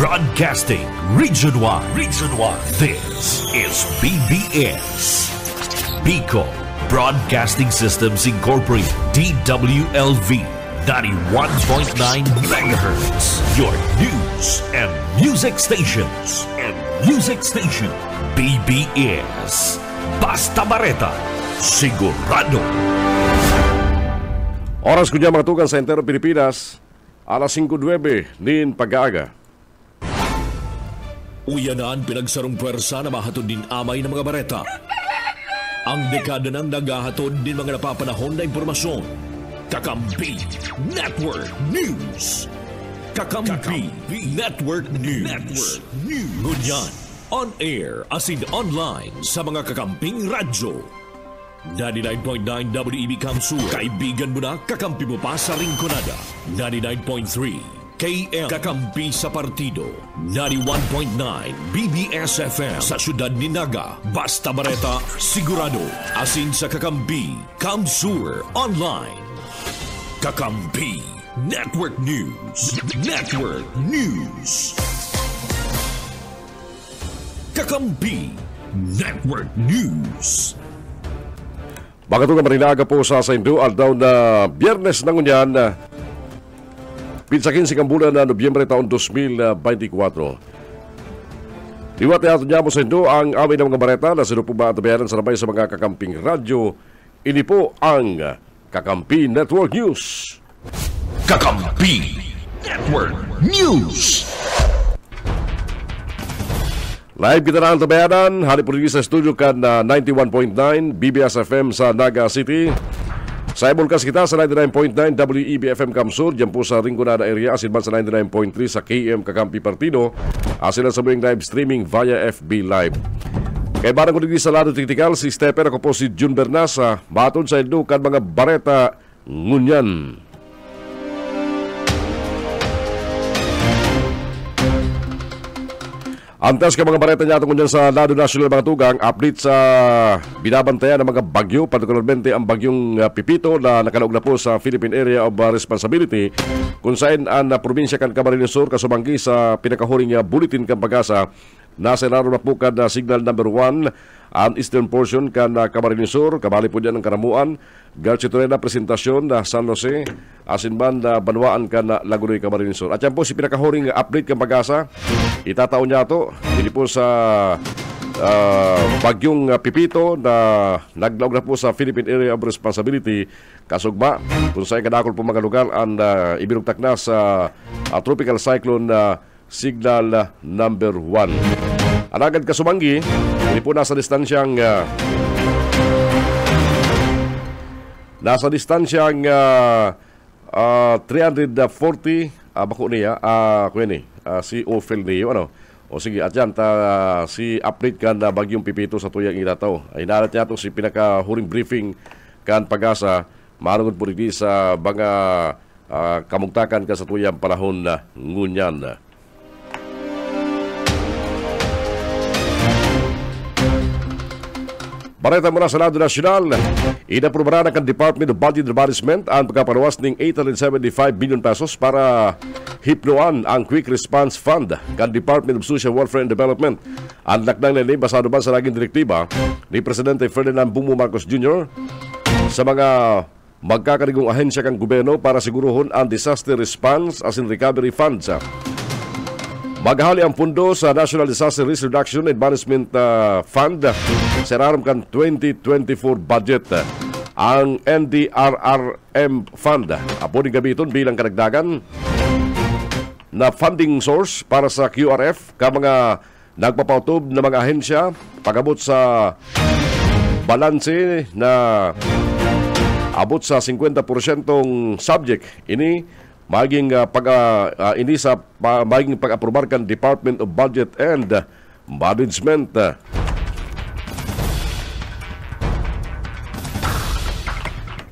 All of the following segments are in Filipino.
Broadcasting Region 1. Region 1. This is BBS. Bicol Broadcasting Systems Incorporated. DWLV 91.9 MHz. Your news and music stations. BBS. Basta Bareta. Sigurado. Oras ko dyan mga tugan sa entero Pilipinas, alas 5:09 nin pag-aaga. Uyanaan pinagsarong pwersa na mahatod din amay ng mga bareta. Ang dekada ng naghahatod din mga napapanahon na impormasyon. Kakampi Network News. Kakampi Network News. Ngunyan, on air as in online sa mga kakamping radyo. 99.9 WEB Kamsur. Kaibigan mo na, kakampi mo pa sa Rinconada. 99.3 KM Kakampi sa Partido. 91.9 BBS FM sa Syudad ni Naga. Basta Bareta, sigurado. Asin sa Kakampi Kamsur Online. Kakampi Network News. Kakampi Network News. Mga tugan marinaga po sa Saindo, aldaw na Biyernes na ngunyan, pinsakin si kambulan na Nobyembre taon 2024. Liwat na ato niya po Saindo ang amin ng mga bareta na sinupuma at bayaran sa labay sa mga kakamping radyo. Ini po ang Kakampi Network News. Kakampi Network News. Live kita na ang tabayanan, halip po rin sa studio kan 91.9 BBS FM sa Naga City. Sa ibulkas kita sa 99.9 WEB FM Kamsur, dyan po sa Rinconada area, asin man sa 99.3 sa KM Kakampi Partido, asin sa buong live streaming via FB Live. Kaya barang ko din sa lado tiktikal, si Stephen, ako po si Jun Bernasa, batod sa Indo kan mga bareta ngunyan. Antas ka mga bareta niya tungkol sa lado national mga tugang, update sa binabantayan ng mga bagyo, partikularmente ang bagyong Pipito na nakalaog na po sa Philippine Area of Responsibility, kung saan ang probinsya kan Camarines Sur kasumanggi sa pinakahuring bulletin kan pag-asa. Nasa laro na po kan signal number 1 ang eastern portion kan Camarines Sur, kabali po dyan ang Karamuan, Garchitorena presentasyon na San Jose, asinban na Banwaan kan Lagunoy Camarines Sur. At yan po si pinakahuring update kan pag-asa. Itataon niya ito, hindi po sa bagyong Pipito na naglaog na po sa Philippine Area of Responsibility kasugma, kung saan kadakol po mga lugar ang ibinugtak na sa tropical cyclone signal number 1. Anagad kasumanggi, hindi po nasa distansyang 340 bako niya si Ophel niyo o sige at yan si update kan na bagyong Pipito sa tuyang itataw ay nalat niya ito si pinakahuring briefing kan pag-asa marunod po rin sa mga kamugtakan ka sa tuyang panahon na ngunyan. Bareta mula sa lado nasyonal, inaprobara ng Department of Budget and Management ang pagkapaluwas ng 875 billion pesos para hipnoan ang Quick Response Fund kan Department of Social Welfare and Development. Ang lakdang nilay basado ba sa naging direktiba ni Presidente Ferdinand Bongbong Marcos Jr. sa mga magkakarigong ahensya kang gobyerno para siguruhon ang disaster response as in recovery funds. Maghali ang pundo sa National Disaster Risk Reduction and Management Fund sa raram kan 2024 budget. Ang NDRRM Fund apo din gamiton bilang karagdagan na funding source para sa QRF ka mga nagpapautob na mga ahensya pagabot sa balanse na abot sa 50% subject ini maging maging pag-aprobar kan Department of Budget and Management.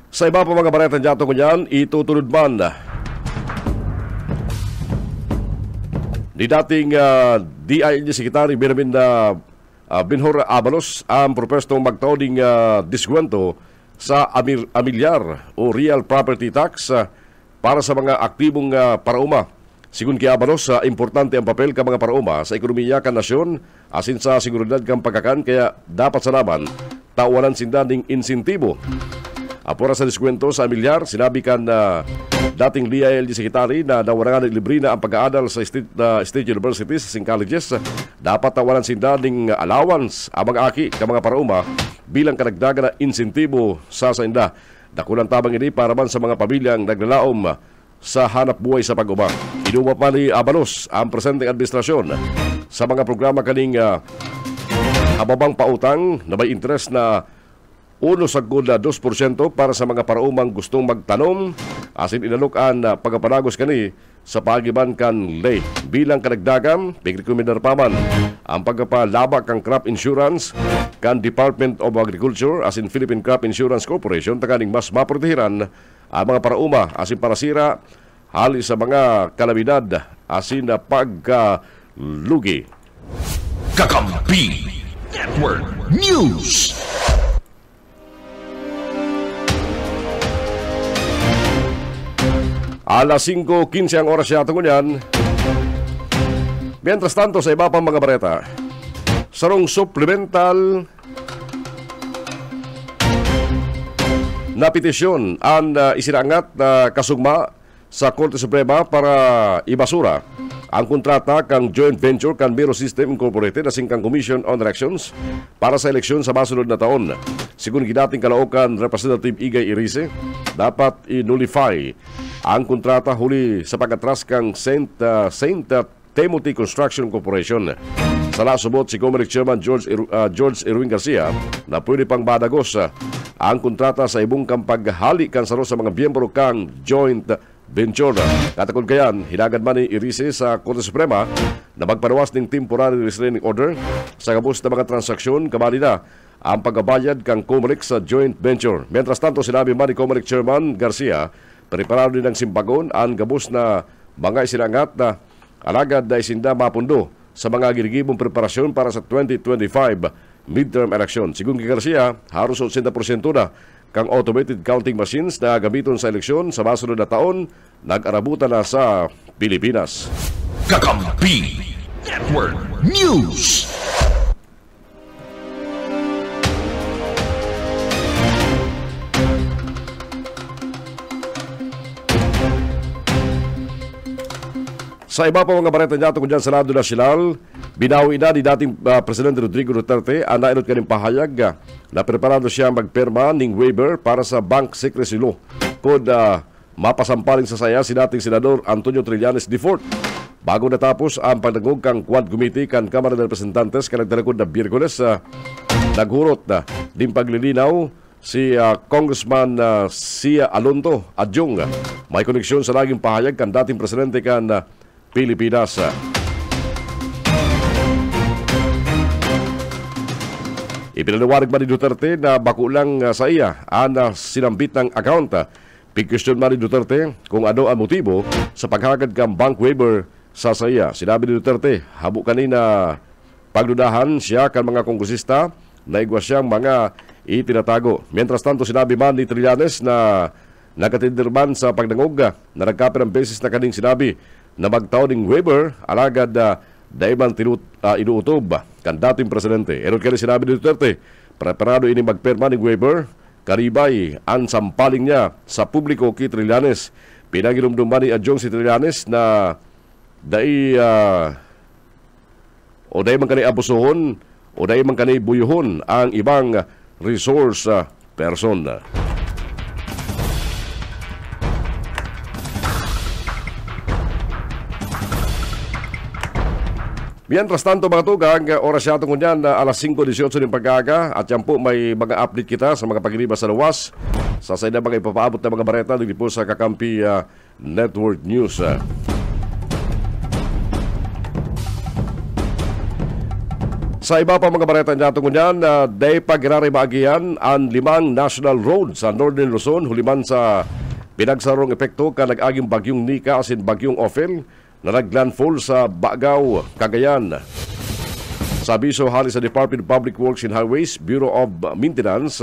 Sa iba pa mga bareta dyan kunyan, itutunod man ni dating DILG Secretary Benjamin Benhur Abalos ang propostong magtaoding diskwento sa amilyar o real property tax para sa mga aktibong parauma Sigun kay Abalos, importante ang papel ka mga parauma sa ekonomiya kan nasyon asin sa seguridad kang pagkakan kaya dapat sa laban tawanan sinda ning insentibo. Apura sa diskwento sa amilyar, sinabi kan dating LILG Secretary na nawarangan ng libre na ang pag-aadal sa state universities and colleges. Dapat tawanan sinda ning allowance ang mga aki ka mga parauma bilang karagdagan na insentibo sa inda. Dakulang tabang ini para man sa mga pamilyang naglalaom sa hanap buhay sa pag-uba. Inuwa pa ni Abalos ang presenteng administrasyon sa mga programa kaning hababang pautang na may interest na 1.2% para sa mga paraumang gustong magtanom asin inalukan na pagpapanagos kani sa pagiban kan lay. Bilang kadagdagan, pigrekomendar pa man ang pagpapalabak kang crop insurance kan Department of Agriculture asin Philippine Crop Insurance Corporation takaning mas maprotehiran ang mga parauma asin parasira hali sa mga kalamidad asin na pagkalugi. Kakampi Network News. Alas 5:15 ang oras yata ngunyan. Mientras tanto sa iba pang mga bareta, sarong supplemental na petisyon ang isirangat na kasugma sa Korte Suprema para ibasura ang kontrata kang joint venture kan Miro System Incorporated na singkang Commission on Elections para sa eleksyon sa masunod na taon. Sigun gidating kalaukan Representative Igay Irice, dapat i-nullify ang kontrata huli sa pag-atras kang Saint Timothy Construction Corporation. Sa nasubot si Comelec Chairman George Erwin Garcia na pwede pang badagos ang kontrata sa ibong kang paghali kan saro sa mga miyembro kang joint venture. Katakon kayan, hinagad man ni Irice sa Korte Suprema na magpanawas ng temporary restraining order sa gabos na mga transaksyon kamali na ang pagbabayad kang Comelec sa joint venture. Mientras tanto, sinabi man ni Comelec Chairman Garcia, preparado din ang simpagon ang gabos na mga isinangat na alagad na isinda mapundo sa mga ginigibong preparasyon para sa 2025 midterm election. Sigun kay Garcia, haros 80% na kang automated counting machines na gamiton sa eleksyon sa masunod na taon nag-arabutan na sa Pilipinas. Kakampi Network News. Sa iba pa mga bareta niya tungkol dyan sa Senado Nasional, binawi na ni dating Presidente Rodrigo Duterte ang nainot kaning pahayag na preparado siya magperma ng waiver para sa bank secrecy law kung mapasampaling sa saya si dating Senador Antonio Trillanes IV. Bago natapos ang pagdangog kang Quad Committee kan Kamara ng Representantes kan nagdalagod na Biyerkules, naghurot na din paglilinaw si Congressman Sia Alonto Adjong. May koneksyon sa laging pahayag kan dating Presidente kan Pilipinas. Ipinaliwanag man ni Duterte na bako lang sa iya ang sinambit ng account. Pig-question man ni Duterte kung ano ang motibo sa paghagad kang bank waiver sa saya. Sinabi ni Duterte, habo kanina pagdudahan siya kan mga kongresista na igwa siyang mga itinatago. Mientras tanto, sinabi man ni Trillanes na nakatindirman sa pagdangog na nagkapit ng beses na kaning sinabi na magtaon ng waiver alagad daiman inuutob kan dating presidente. Erod kaya sinabi ni Duterte, preparado ini magperma ng waiver karibay ang sampaling niya sa publiko kay Trillanes. Pinagilumduman ni Adjong si Trillanes na dai man kanay abusuhon o dai man kanay buyuhon ang ibang resource person. Mientras tanto mga tugang, oras yata ngunyan na alas 5:18 ng pag-aga at yan po may mga update kita sa mga pag-iniba sa luwas. Sa sayda mga ipapaabot na mga bareta dito po sa Kakampi Network News. Sa iba pa mga bareta niya ngunyan, day pag-iraribagian ang 5 national road sa Northern Luzon huliman sa pinagsarong epekto ka nag-aging bagyong Nika asin bagyong Ophel na naglandfall sa Baguio, Cagayan. Sa abiso hali sa Department of Public Works and Highways, Bureau of Maintenance,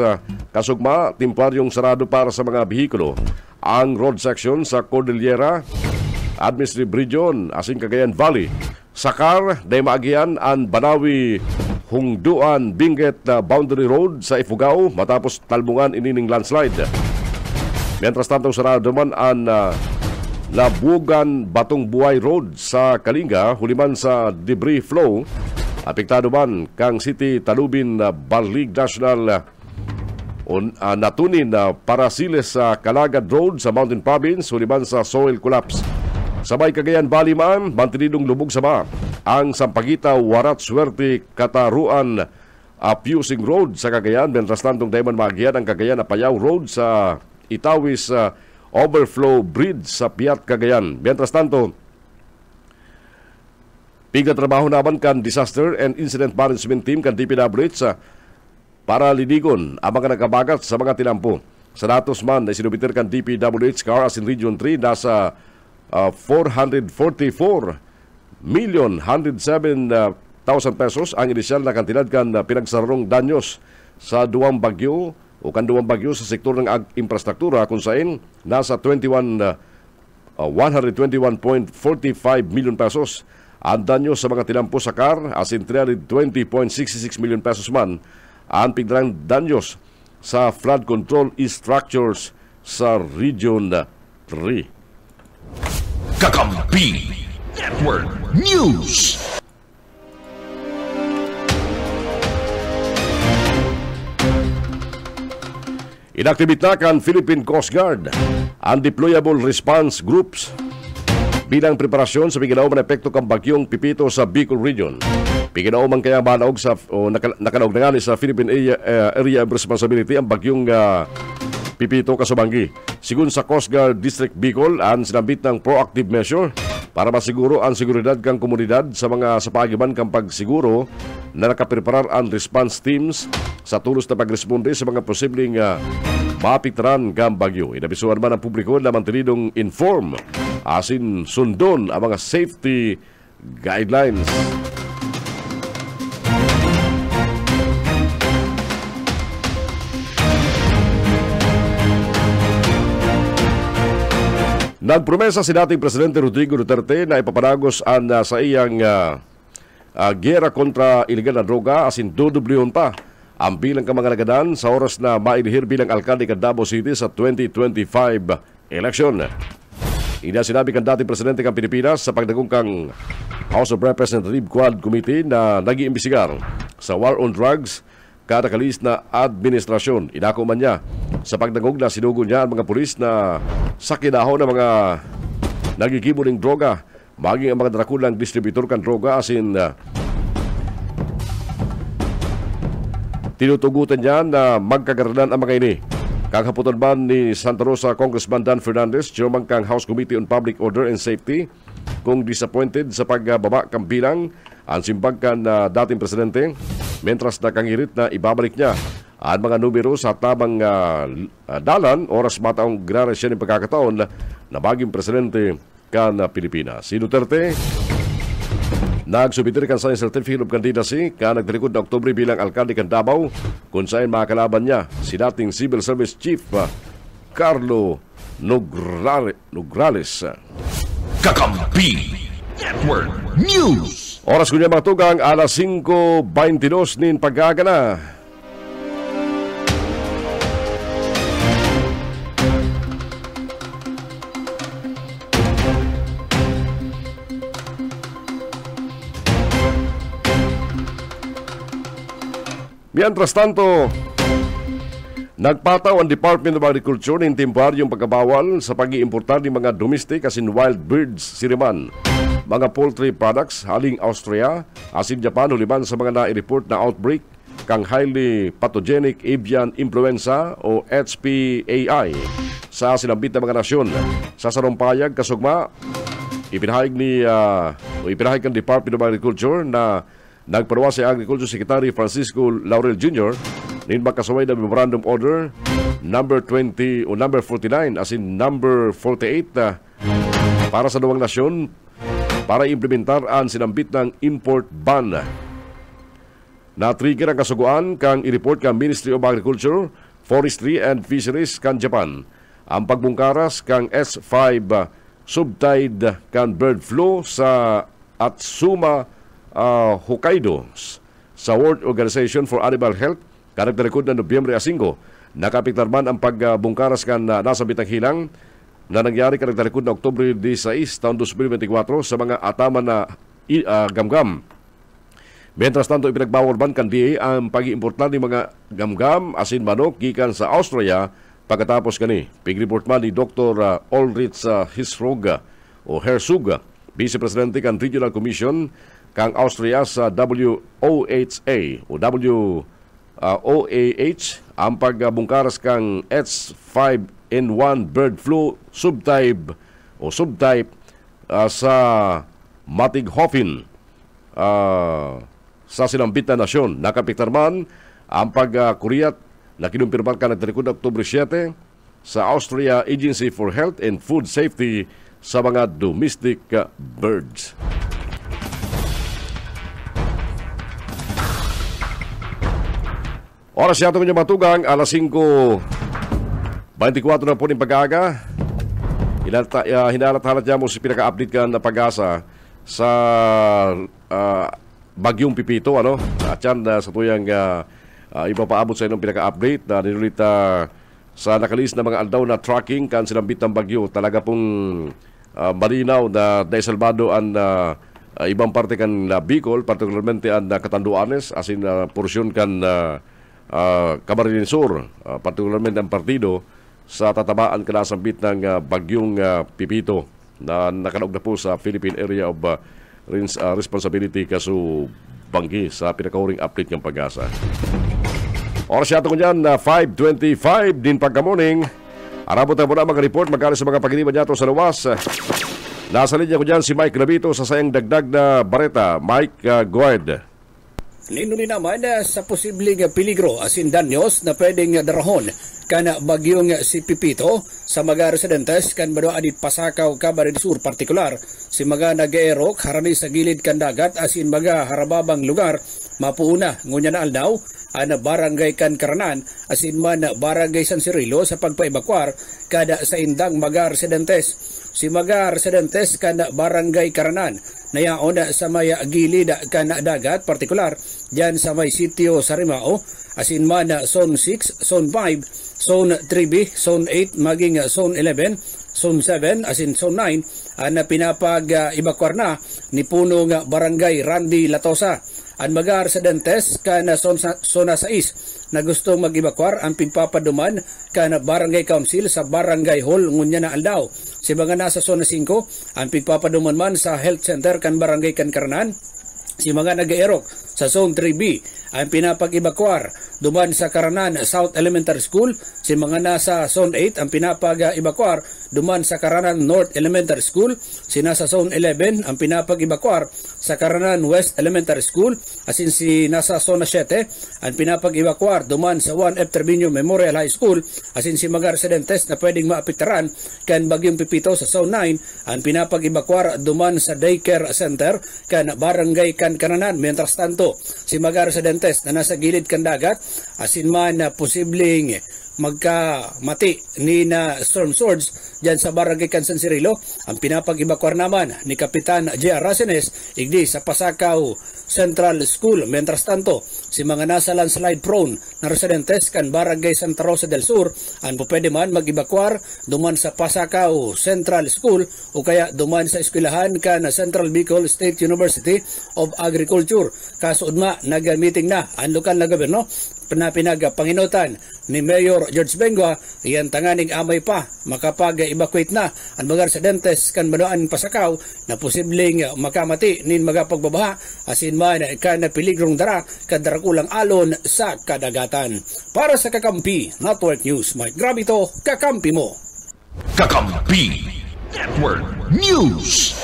kasugma, temporaryong sarado para sa mga bihikulo ang road section sa Cordillera Administrative Region asin Cagayan Valley. Sakar, day maagian ang Banawi Hungduan Benguet Boundary Road sa Ifugao matapos talbungan inining landslide. Mientras tanto sarado naman ang Labugan Batong Buhay Road sa Kalinga huliman sa debris flow. Apektado man kang City Talubin Balig National natunin Parasiles sa Calagad Road sa Mountain Province huliman sa soil collapse. Sabay Cagayan Valley man, mantinidong lubog sama ang Sampaguita Warat Suerte Kataruan Pusing Road sa Cagayan. Mientras tantong dayman maagian ang Cagayan Apayao Road sa Itawis Overflow Bridge sa Piat Cagayan. Mientras tanto, pignatrabaho naman kan Disaster and Incident Management Team kan DPWH para linigon ang mga nagkabagat sa mga tinampo. Sa datos man na sinubitir kan DPWH CAR asin Region 3 nasa 444,107,000 pesos ang inisyal na kantidad kan pinagsarong danyos sa duwang bagyo o kanduwang bagyo sa sektor ng infrastruktura kung saan nasa 121.45 million pesos ang danyo sa mga tinampo sa CAR asin 320.66 million pesos man ang pigdrang danyos sa flood control structures sa Region 3. Kakampi Network News. Inactivate na kan Philippine Coast Guard ang deployable response groups bilang preparasyon sa piginauman epekto kang bagyong Pipito sa Bicol Region. Piginauman kaya manaog sa nakanaog na nga sa Philippine Area of Responsibility ang bagyong Pipito kasubanggi. Sigun sa Coast Guard District Bicol, ang sinambit ng proactive measure para masiguro ang seguridad kang komunidad sa mga sapagiban kang pagsiguro na nakapreparar ang response teams sa tulos na pagresponde sa mga posibleng mapiktaran kang bagyo. Inabisuan man ang publiko na mantinidong inform asin sundon ang mga safety guidelines. Nagpromesa si dating Presidente Rodrigo Duterte na ipapanagos sa iyang giyera kontra iligal na droga asin dudublyon pa ang bilang kamangalagadan sa oras na mailihir bilang alkalde ng Davao City sa 2025 election. Ina sinabi kan dating Presidente ng Pilipinas sa pagdagong kang House of Representatives Quad Committee na nag-iimbestigar sa war on drugs kada kalis na administrasyon. Inako man niya sa pagdagog na sinugo niya ang mga pulis na sa kinahon ng mga nagikibo ng droga, maging ang mga drakulang distributor kan droga asin tinutugutan niya na magkagaralan ang mga ini. Kaghaputan man ni Santa Rosa Congressman Dan Fernandez, chairman kang House Committee on Public Order and Safety, kung disappointed sa pagbaba kang bilang ang simbag kan dating presidente, mentras nakangirit na ibabalik niya ang mga numero sa tabang dalan oras mataong ginara siya ng pagkakataon na maging presidente kan Pilipinas. Si Duterte nagsubitir kan sa certificate of candidacy ka nagtalikod na Oktubre bilang alkalde kan Davao kung saan makakalaban niya si dating Civil Service Chief Carlo Nograles. Kakampi Network News. Oras ko niya matugang alas 5:22 nin pagkagana. Mientras tanto, nagpataw ang Department of Agriculture ng temporaryong pagkabawal sa pag-iimportar ng mga domestic asin wild birds siriman, mga poultry products haling Austria asin Japan huliban sa mga na-report na outbreak kang highly pathogenic avian influenza o HPAI sa sinambit na mga nasyon. Sa sarumpayag kasugma, ipinahayag ng Department of Agriculture na nagparwa si Agriculture Secretary Francisco Laurel Jr. nin magkasaway na Memorandum Order number 20 o number 49 as in number 48 para sa duwang nasyon para implementar ang sinambit ng import ban. Na-trigger ang kasuguan kang i-report kang Ministry of Agriculture, Forestry and Fisheries kan Japan ang pagbungkaras kang S5 subtide kan bird flu sa Atsuma, Hokkaido. Sa World Organization for Animal Health, kanang talikod na Nobyembre 5, nakapiktar man ang pagbungkaras kan nasabit ang hilang na nangyari kanang talikod na Oktubre 16, taon 2024 sa mga ataman na gamgam. Mientras tanto, ipinagbawal man kan DA ang pag-iimportan ng mga gamgam asin manok gikan sa Austria pagkatapos kani. Pig-report man ni Dr. Ulrich Herzog o Herzog, Vice Presidente kan Regional Commission kang Austria sa WOHA o OAH ang pagbungkaras kang H5N1 bird flu subtype sa Mattighofen sa Sinambitan Nasyon. Nakapiktar man ang pagkuriyat na kinumpirman ka nagtalikod na Oktubre 7 sa Austria Agency for Health and Food Safety sa mga domestic birds. Oras yato kanyang matugang, alas 5:24 na po ng pag-aga. Hinalat-halat niya mo si pinaka-update ka na pag-asa sa Bagyong Pipito. At yan sa tuyang ipapaabot sa inyong pinaka-update na nilulita sa nakalis na mga aldaw na tracking kan sinambit ng bagyo. Talaga pong malinaw na naisalbado ang ibang parte kan Bicol, particularmente ang Catanduanes, as in porsyon kan Camarines Sur, particularmente ang partido sa tatabaan kinasambit ng bagyong Pipito na nakalaog na po sa Philippine Area of Responsibility kaso Banggi sa pinakahuring update ng pag-asa. Oras yato ko dyan, 5:25 din pagka-morning. Arabot na muna mga report magkano sa mga pag-iniban niyato sa luwas. Nasa linya ko dyan si Mike Nabito sa sayang dagdag na bareta. Mike, go ahead. Linuli naman sa posibleng peligro asin danyos na pwedeng darahon kana bagyong si Pipito sa mga residentes kan maduadit Pasakaw, Camarines Sur partikular si mga nag-aerok harani sa gilid kan dagat asin mga harababang lugar mapuuna ngunya na aldaw ang barangay kan Karanan asin man barangay San Cirilo sa pagpaebakwar kada sa indang mga residentes. Si mga residentes kan barangay Karanan nayaon sa may gilid kan dagat partikular diyan sa may sitio Sarimao asin man Zone 6, Zone 5, Zone 3B, Zone 8 maging Zone 11, Zone 7 asin Zone 9 ang pinapag-ebakwar na ni punong barangay Randy Latosa. Ang mga residentes kana Zona 6 na gusto mag-ebakwar ang pigpapaduman kana Barangay Council sa Barangay Hall ngunya na aldaw. Si mga nasa Zona 5 ang pigpapaduman man sa Health Center kan Barangay kan Karanan. Si mga nag-aerok sa Zone 3B ang pinapag-ebakwar duman sa Karanan South Elementary School. Si mga nasa Zone 8 ang pinapag-ebakwar duman sa Karanan North Elementary School. Si nasa Zone 11 ang pinapag-ebakwar sa Karanan West Elementary School. Asin si nasa Zona 7 ang pinapag-ebakwar duman sa Juan F. Trevino Memorial High School. Asin si mga residentes na pwedeng maapektaran kan bagyong Pipito sa Zone 9 ang pinapag-ebakwar duman sa Daycare Center kan Barangay kan Karanan. Mientras tanto, si mga residentes na nasa gilid kan dagat asin man na posibleng magkamati ni na storm surge dyan sa Barangay kan San Cirilo ang pinapag-ebakwar naman ni Kapitan J.R. Racenes igdi sa Pasakaw Central School. Mientras tanto, si mga nasa landslide prone na residentes kan Barangay Santa Rosa del Sur ang pwede man mag-ebakwar duman sa Pasakaw Central School o kaya duman sa eskwelahan kan Central Bicol State University of Agriculture. Kasudma nag-meeting na ang lokal na gobyerno na pinagpanginutan ni Mayor George Bengua iyan tanganing amay pa makapag-evacuate na ang mga residentes kan Manuan Pasakaw na posibleng makamati nin mga pagbabaha asin man kan piligrong dara kadarakulang alon sa kadagatan. Para sa Kakampi Network News, Mike Gravito, Kakampi mo. Kakampi Network News.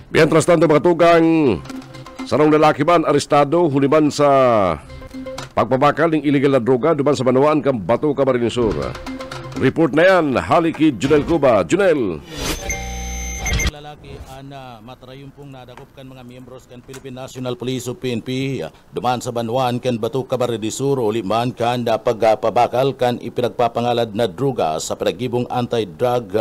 Mientras tanto mga tugang, sarong lalaki man arestado huliman sa pagpabakal ng illegal na droga duman sa Banawaan kang Bato, Camarines Sur. Report na yan, Haliki Junel Cuba. Junel. Lalaki kana matrayong pong nadakop kan mga miyembros kan Philippine National Police o PNP duman sa Banwan kan Batu Camarines Sur uli man kan pagpabakal kan ipinagpapangalad na druga sa pinagibong anti-drug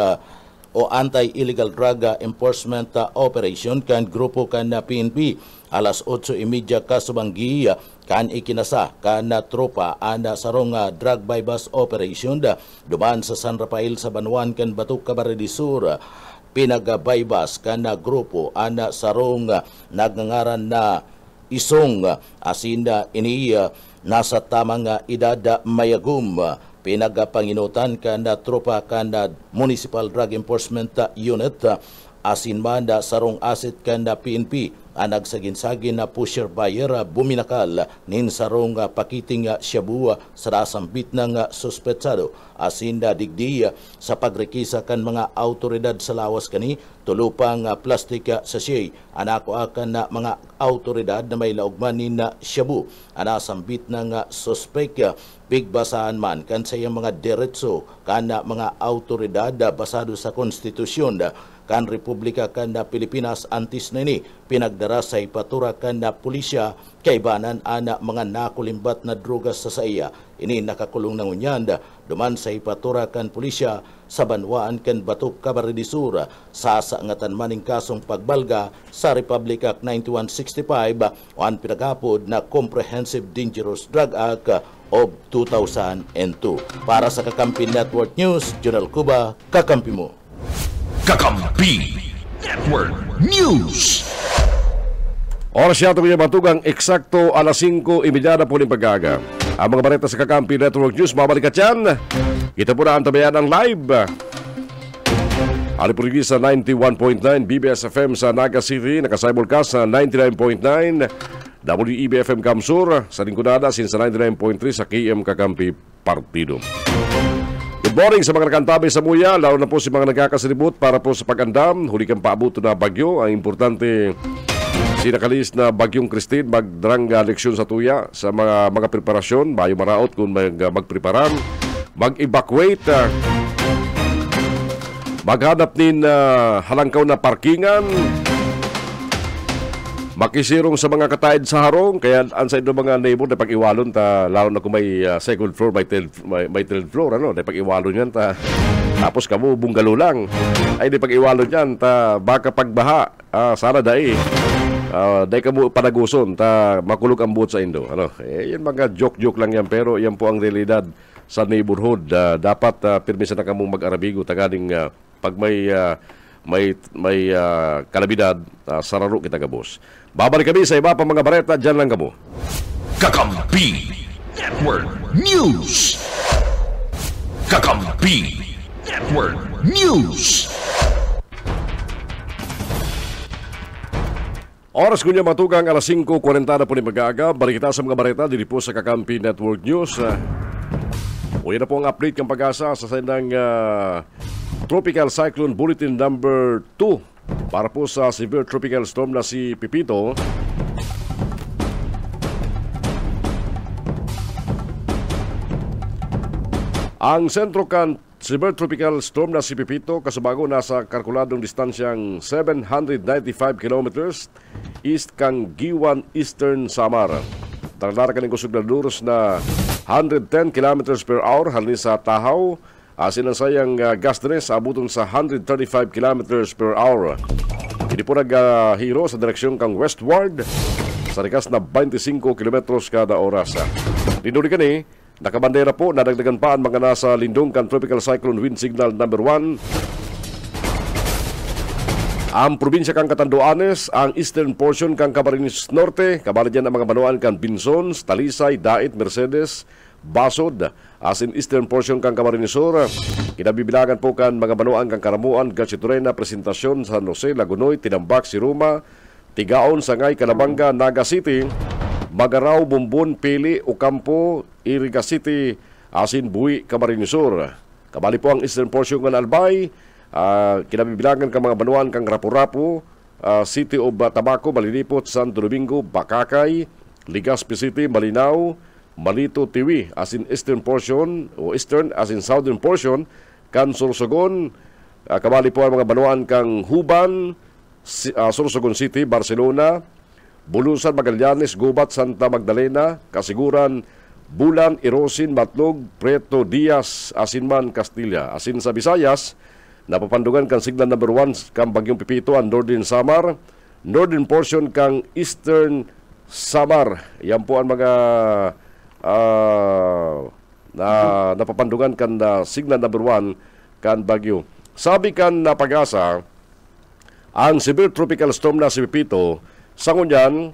o anti-illegal drug enforcement operation kan grupo kan PNP. Alas 8:30 kasubanggi kan ikinasa kan tropa ana sarong drug bypass operation duman sa San Rafael sa Banwan kan Batu Camarines Sur. Pinagabaybas kan grupo ana sarong nagngangaran na Isong asinda ini nasa tamang edad mayagum. Pinagapanginutan kan tropa kan Municipal Drug Enforcement Unit asin man sarong asset kan PNP anag sagin-sagin na pusher buyer buminakal nin sarong pakiting shabu sa rasambit ng suspetsado asin digdi sa pagrekisa kan mga autoridad sa lawas kani tulupang plastic sachet anako akan na mga autoridad na may laugman nin shabu anasambit ng suspect bigbasahan man kan sa mga diretso kan mga autoridad basado sa konstitusyon kan Republika kan Pilipinas antis na ini pinagdara sa ipatura kan pulisya kaibanan ana mga nakulimbat na drogas sa saya. Ini nakakulong ng unyanda duman sa ipatura kan pulisya sa Banwaan kan Batu Camarines Sur sa saangatan maning kasong pagbalga sa Republic Act 9165 o ang pinagapod na Comprehensive Dangerous Drug Act of 2002. Para sa Kakampi Network News, Jonel Cuba, kakampi mo. Kakampi Network News. Oras siya itong matugang eksakto alas 5:30 po ng paggaga. Ang mga balita sa Kakampi Network News, mabalik at yan. Kita po na ang tabayan ng live. Alipurigi sa 91.9, BBS FM sa Naga City, nakasimulcast sa 99.9, WEB-FM Kamsur, sa Lingkunada, sin sa 99.3 sa KM Kakampi Partido. Good morning sa mga nakantabay sa Muya, lalo na po si mga nagkakasalibot para po sa pag-andam. Huli kang paabuto na bagyo. Ang importante, sinakalis na bagyong Christine, magdrang leksyon sa tuya sa mga preparasyon. Bayo maraot kung magpreparan, mag-evacuate, maghanap nin halangkaw na parkingan, makisirong sa mga kataid sa harong, kaya ansay do mga neighbor na pag-iwalon ta, lalo na kung may second floor, may third floor, na pag-iwalon yan ta, tapos kamo bunggalo lang, ay di pag-iwalon yan ta, baka pagbaha, sana dai, dai kamo panaguson ta, makulog ang buot sa indo, yan mga joke lang yan, pero yan po ang realidad sa neighborhood. Dapat pirmisa na kamo mag-arabigo, tagaling pag may kalabidad, sararo kita gabos. Babalik kami sa iba pa mga bareta, dyan lang kamo. Kakampi Network News. Kakampi Network News. Oras ko niya matugang alas 5:40 na po ni mag-aaga. Balik kita sa mga bareta, dito po sa Kakampi Network News. Uyan na po ang update ng pag-asa sa sendang Tropical Cyclone Bulletin number 2 para po sa severe tropical storm na si Pipito. Ang sentro kan severe tropical storm na si Pipito kasubago nasa kalkuladong distansyang 795 kilometers east kang Giwan, Eastern Samar. Taradara ka ng kusog na duros na 110 kilometers per hour halin sa Tahaw. Asin ang sayang Gastres abuton sa 135 kilometers per hour. Hindi po naghiro sa direksyon kang westward sa rikas na 25 kilometros kada oras. Linduri ka ni, nakabandera po, nadagdagan pa ang mga nasa lindong kan Tropical Cyclone Wind Signal number 1. Ang probinsya kang Catanduanes, ang eastern portion kang Camarines Norte, kabali dyan ang mga banuan kang Binzons, Talisay, Dait, Mercedes, Basod, as in eastern portion kang Camarines Sur. Kinabibilangan po kan mga banuan kang Karamuan, Gatchitourena, Presentacion, San Jose, Lagunoy, Tinambak, Siruma, Tigaon, Sangay, Calabanga, Naga City, Magaraw, Bumbon, Pili, Ocampo, Iriga City, asin Buwi, Camarines Sur. Kabali po ang eastern portion ng Albay, kinabibilangan kang mga banuan kang Rapu-Rapu, City of Tabaco, Malinipot, Santo Domingo, Bakakay, Legazpi City, Malinaw, Malito, Tiwi, as in eastern portion, o eastern as in southern portion, kan Sorsogon, kabali po ang mga banuan kang Huban, Sorsogon City, Barcelona, Bulusan, Magallanes, Gubat, Santa Magdalena, Kasiguran, Bulan, Irosin, Matlog, Preto, Diaz, Asinman, Castilla. Asin sa Visayas, napapandungan kang signal number 1 kang Bagyong Pipito ang Northern Samar, northern portion kang Eastern Samar. Yan po ang mga napapandungan kan signal number 1 kan Bagyo. Sabi kan na pag-asa, ang severe tropical storm na si Pipito, sa ngunyan,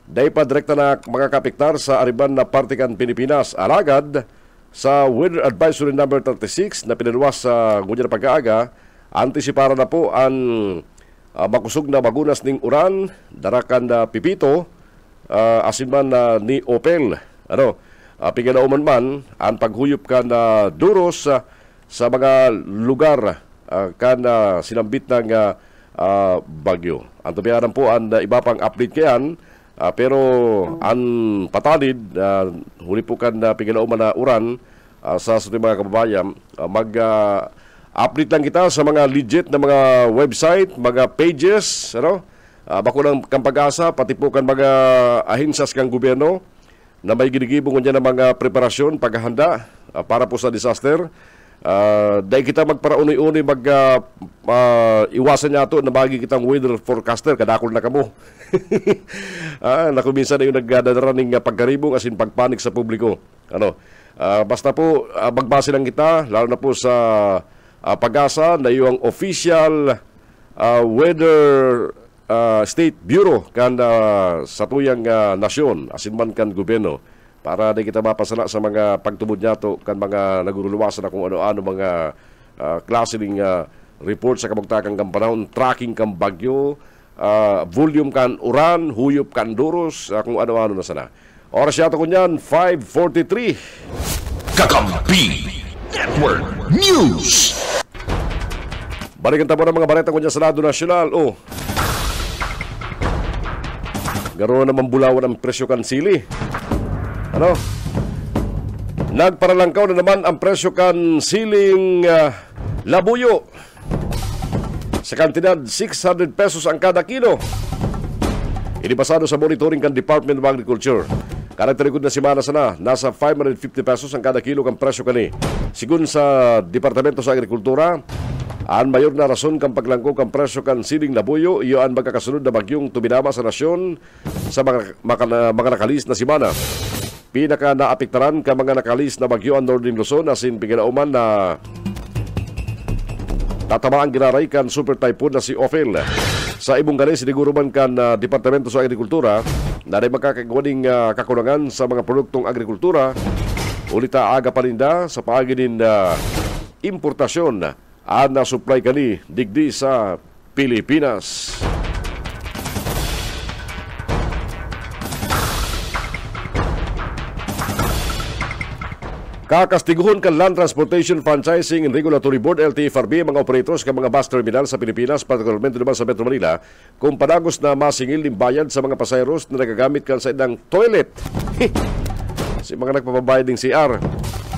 dahil pa direkta na mga kapiktar sa ariban na parte kan Pilipinas. Alagad, sa Weather Advisory number 36 na pinalawas sa ngunyan pag-aaga, antisipara na po ang makusog na magunas ning uran, darakan na Pipito, asinman ni Opel. Piginauman man ang paghuyop ka na duros sa mga lugar kan sinambit ng bagyo. Ang tabianan po ang iba pang update kayan, pero ang patalid, huli po kan piginauman na uran sa ating mga kababayan, mag-update lang kita sa mga legit na mga website, mga pages, bako ng Pag-asa, pati po kan mga ahinsas kang gobyerno na may ginigibong niya ng mga preparasyon, paghahanda para po sa disaster. Dahil kita magparauni-uni iwasan niya ito na bagi kitang weather forecaster, kadakol na kamo. Nakuminsan na yung nagdadaraning pagkaribong asin pagpanik sa publiko. Basta po magbase lang kita, lalo na po sa Pag-asa na yung official weather State Bureau kan sa tuyang nasyon, asin man kan gobyerno, para di kita mapasala sa mga pagtubod niya to kan mga naguruluwasan na kung ano-ano mga klase ng report sa kabagtakang kang panahon, tracking kang bagyo, volume kan uran, huyop kan duros, kung ano-ano na sana. Oras yata ko niyan, 5:43. Kakampi Network News. Balikan tapo ng mga balita ko niya sa Lado Nasyonal. Garo naman bulawan ang presyo kan sili. Nagparalangkaw na naman ang presyo kan siling labuyo. Sa kantidad 600 pesos ang kada kilo. Inibasado sa monitoring kan Department of Agriculture. Kada tarikod na simana sana, nasa 550 pesos ang kada kilo kan presyo kani. Sigun sa Departamento sa Agrikultura, ang mayor na rason kang paglangko kang presyo kan siling labuyo, iyo ang magkakasunod na bagyong tuminama sa nasyon sa mga nakalis na simana. Pinaka naapektaran ka mga nakalis na bagyo ang Northern Luzon, asin piginauman na tatamaan ginaray kan super typhoon na si Ophel. Sa ibong gani, siniguro man kan Departamento sa Agrikultura na rin magkakagawaning kakulangan sa mga produktong agrikultura, ulita aga paninda sa paaginin importasyon na supply kani digdi sa Pilipinas. Kakastiguhon kan Land Transportation Franchising and Regulatory Board LTFRB mga operators ng mga bus terminal sa Pilipinas, particularmente naman sa Metro Manila, kung panagos na masingil ng bayad sa mga pasayeros na nagagamit kan sa idang toilet. Si mga nagpapabayad ng CR.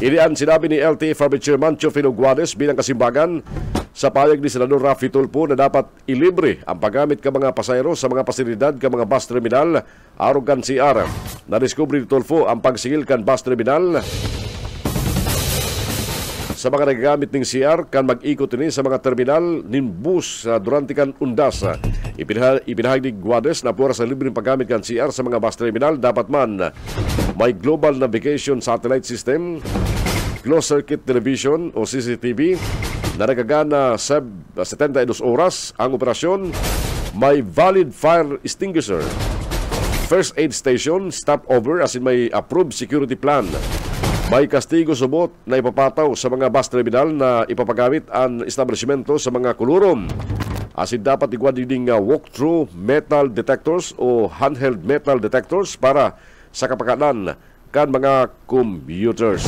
Inian sinabi ni LTFRB Chairman Chofino Guades bilang kasimbagan sa payag ni Senador Rafi Tulfo na dapat ilibre ang paggamit ka mga pasayro sa mga pasilidad ka mga bus terminal arog kan CR. Nadiskubre ni Tulfo ang pagsingil kan bus terminal sa mga nagagamit ng CR kan mag-ikot ini sa mga terminal nin bus durante kan undas. Ipinahag ni Guades na pura sa libreng paggamit kan CR sa mga bus terminal dapat man may global navigation satellite system, closed circuit television o CCTV na nagagana sa 72 oras ang operasyon, may valid fire extinguisher, first aid station, stopover as in may approved security plan. May kastigo subot na ipapataw sa mga bus terminal na ipapagamit ang establishmento sa mga kulurom. Asin dapat igwadiding walk-through metal detectors o handheld metal detectors para sa kapakanan kan mga computers.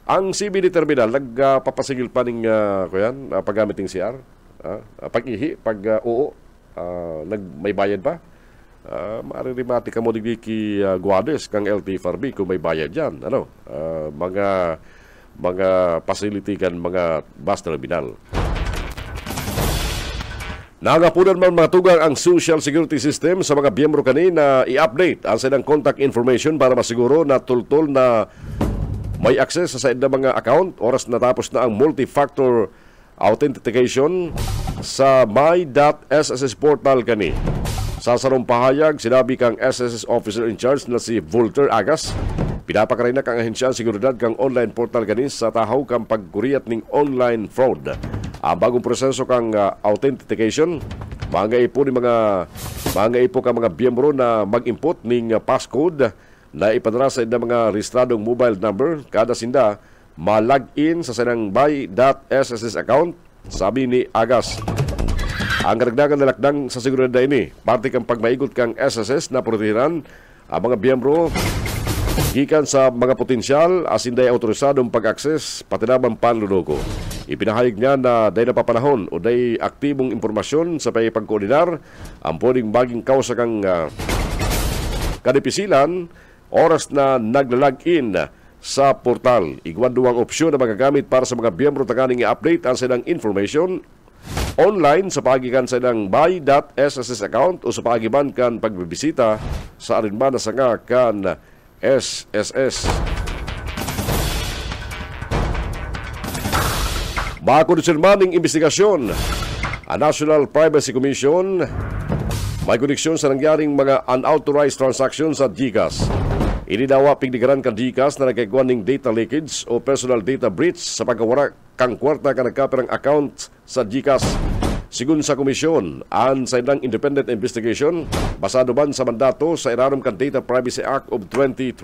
Ang CBD terminal nagpapasigil pa ng paggamit ng CR. Pag-ihi, pag-oo, may bayad pa. Maririmati ka mo digdi ki Guades kang LTFRB kung may bayad yan. Mga facility kan mga bus terminal. Nangapunan man mga tugang ang social security system sa mga biyembro kani na i-update ang silang contact information para masiguro na tultol na may access sa ilang mga account oras natapos na ang multi-factor authentication sa my.sss portal kani. Sa sarong pahayag, sinabi kang SSS officer in charge na si Volter Agas, pinapakaray na kang ahensya ang seguridad kang online portal kani sa tahaw kang pagkuriyat ning online fraud. Ang bagong proseso kang authentication, mga ipo ka mga biyembro na mag-input ning passcode na ipadala sa ilang mga rehistradong mobile number kada sinda ma-login sa sanang my.sss account, sabi ni Agas. Ang karagdagan na lakdang sa seguridad ini, parte kang pagmaigot kang SSS na protehiran ang mga biyembro gikan sa mga potensyal asinday autorisadong pag-access pati naman panluloko. Ipinahayag niya na dahil napapanahon o dahil aktibong impormasyon sa pagkoordinar ang pwedeng maging kausa kang kadipisilan oras na naglalagin sa portal. Igwan duwang opsyon na magagamit para sa mga biyembro taganing i-update ang silang information online sa pagikan sa ilang my.sss account o sa pagiban kan pagbibisita sa arinman na sanga kan SSS. Makonsermaning investigasyon ang National Privacy Commission may koneksyon sa nangyaring mga unauthorized transactions sa GCash. Inidawa pigdigaran ka GCash na nagkagawa ng data leakage o personal data breach sa pagkawara kang kwarta ka nagkaperang account sa GCash. Sigun sa komisyon, ang sa ilang independent investigation, basado man sa mandato sa iranom kan Data Privacy Act of 2012.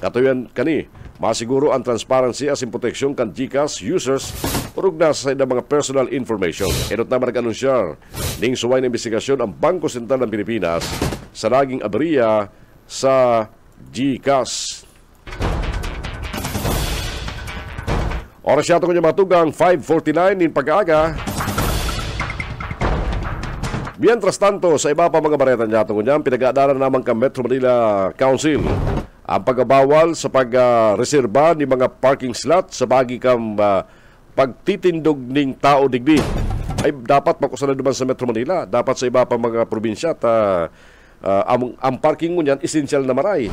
Katuyan kani, masiguro ang transparency as in proteksyon kan GCash users urug na sa ilang mga personal information. Inot na nag-anunsyar ning suway na investigasyon ang Bangko Sentral ng Pilipinas sa naging aberya sa GCash. Oras yato ko niya matugang 5:49 in pag-aaga. Mientras tanto, sa iba pa mga bareta niya ko niya, pinag-aadalan naman ka Metro Manila Council ang pagbawal sa pag-reserba ni mga parking slot sa bagi kang pagtitindog ning tao digdi. Ay dapat makusalan naman sa Metro Manila, dapat sa iba pa mga probinsya at ang parking mo niyan essential na maray.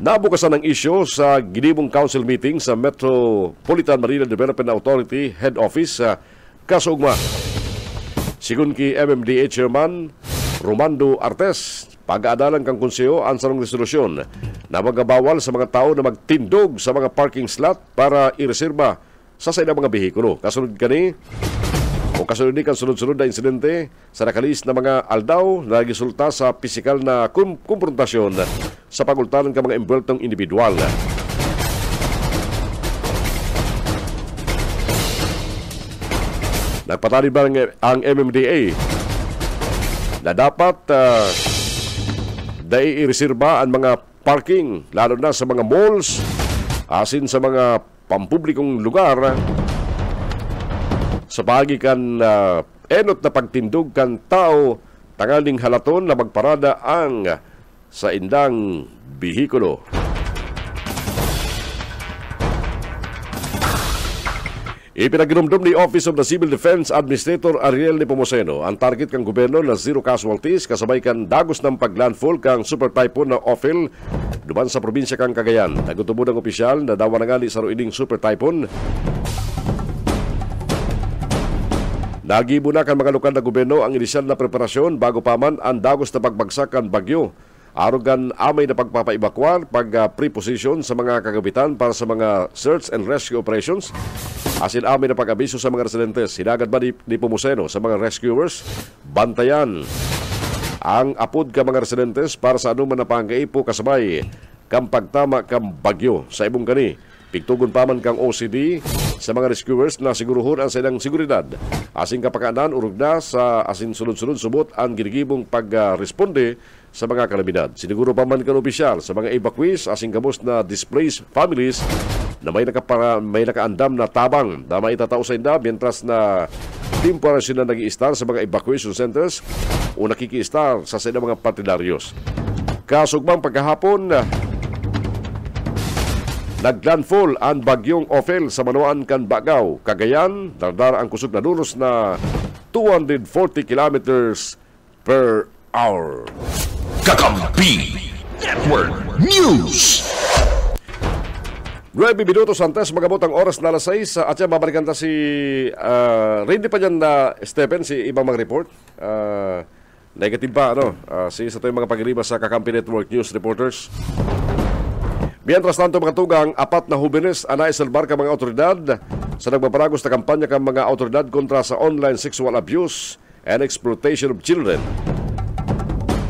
Nabukasan ng isyo sa ginibong council meeting sa Metropolitan Manila Development Authority Head Office sa Kasugma. Sigun ki MMDA Chairman Romando Artes, pag-aadalan kang konseyo ang sarong resolusyon na magabawal sa mga tao na magtindog sa mga parking slot para ireserba sa ilang mga behikulo. Kasunod kan sunod-sunod na insidente sa nakalis na mga aldaw na resulta sa pisikal na kumprontasyon sa pagultanan ka mga embultong individual. Nagpatali ba ang MMDA na dapat i-reserba ang mga parking lalo na sa mga malls asin sa mga pampublikong lugar sa pagikan enot na pagtindog kan tao tangaling halaton na magparada ang sa indang bihikulo. Ipinagdumdum ni Office of the Civil Defense Administrator Ariel Nepomuceno ang target kang gobyerno na zero casualties kasabay kan dagos ng paglandfall kang super typhoon na Ophel duman sa probinsya kang Cagayan. Nagutubod ang opisyal na dawa na nga ni saruining super typhoon. Nagibo na kan mga lokal na gobyerno ang inisyal na preparasyon bago pa man ang dagos na pagbagsakan bagyo. Arugan amay na pagpapaibakwar, pag-preposition sa mga kagabitan para sa mga search and rescue operations. Asin amay na pag-abiso sa mga residentes. Hinagad ba ni Pomuceno sa mga rescuers? Bantayan ang apod ka mga residentes para sa anuman na pangkaipo kasabay kang pagtama kang bagyo sa ibong kani. Pigtugon pa man kang OCD sa mga rescuers na siguruhon ang silang seguridad. Asing kapakanan, urog na sa asin sunod-sunod subot ang ginigibong pag-responde sa mga kalamidad. Siniguro pa man kan opisyal sa mga evacuees asing gamos na displaced families na may nakaandam na tabang na maitatao sa inda mientras na temporary sila nag-i-star sa mga evacuation centers o nakiki-star sa sila mga partidaryos. Kasugmang pagkahapon, naglandfall ang bagyong Ophel sa Manoan kan Bagaw, Cagayan. Dardar ang kusog na dulos na 240 kilometers per hour. Kakampi Network News. 9 minutos antes magabot ang oras na alas 6 at yan babalikan ta si ready pa dyan na Stephen si ibang mga report negative pa si sa mga pagliliba sa Kakampi Network News reporters. Mientras tanto mga tugang, 4 na hubines ang naisalbar ka mga autoridad sa nagbabaragos na kampanya ka mga autoridad kontra sa online sexual abuse and exploitation of children.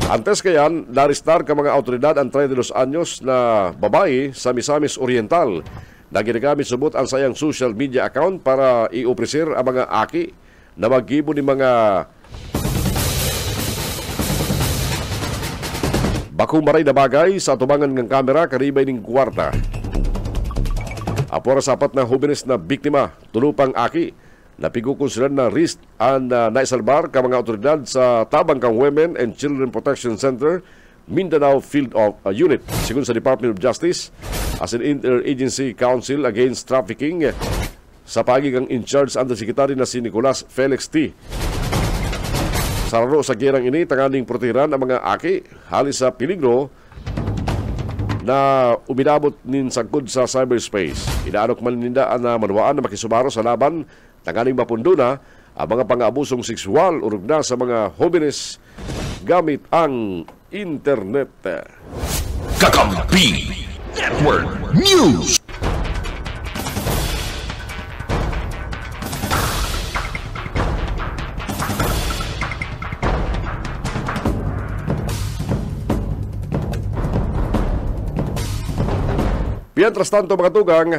Antes kayan, naristar ka mga autoridad ang 32 anyos na babae sa Misamis Oriental na ginagamit subot ang sayang social media account para i-opresir ang mga aki na maggibo ni mga bakong maray na bagay sa tubangan ng kamera karibay ng kwarta. Apora sa 4 na hubines na biktima, tulupang aki, napigukon sila na risk ang naisalbar ka mga autoridad sa Tabang kang Women and Children Protection Center, Mindanao Field of Unit. Sigun sa Department of Justice, as an Interagency Council Against Trafficking, sa pagiging in-charge undersecretary na si Nicolas Felix T. Sararo sa gerang ini, tanganing protehiran ang mga aki, halis sa peligro na uminabot nin sangkod sa cyberspace. Inaanok man ninda na manuwaan na makisubaro sa laban tanganing mapundo na ang mga pang-abusong sexual urog na sa mga jóvenes gamit ang internet. Kakampi Network News. Mientras tanto mga tugang,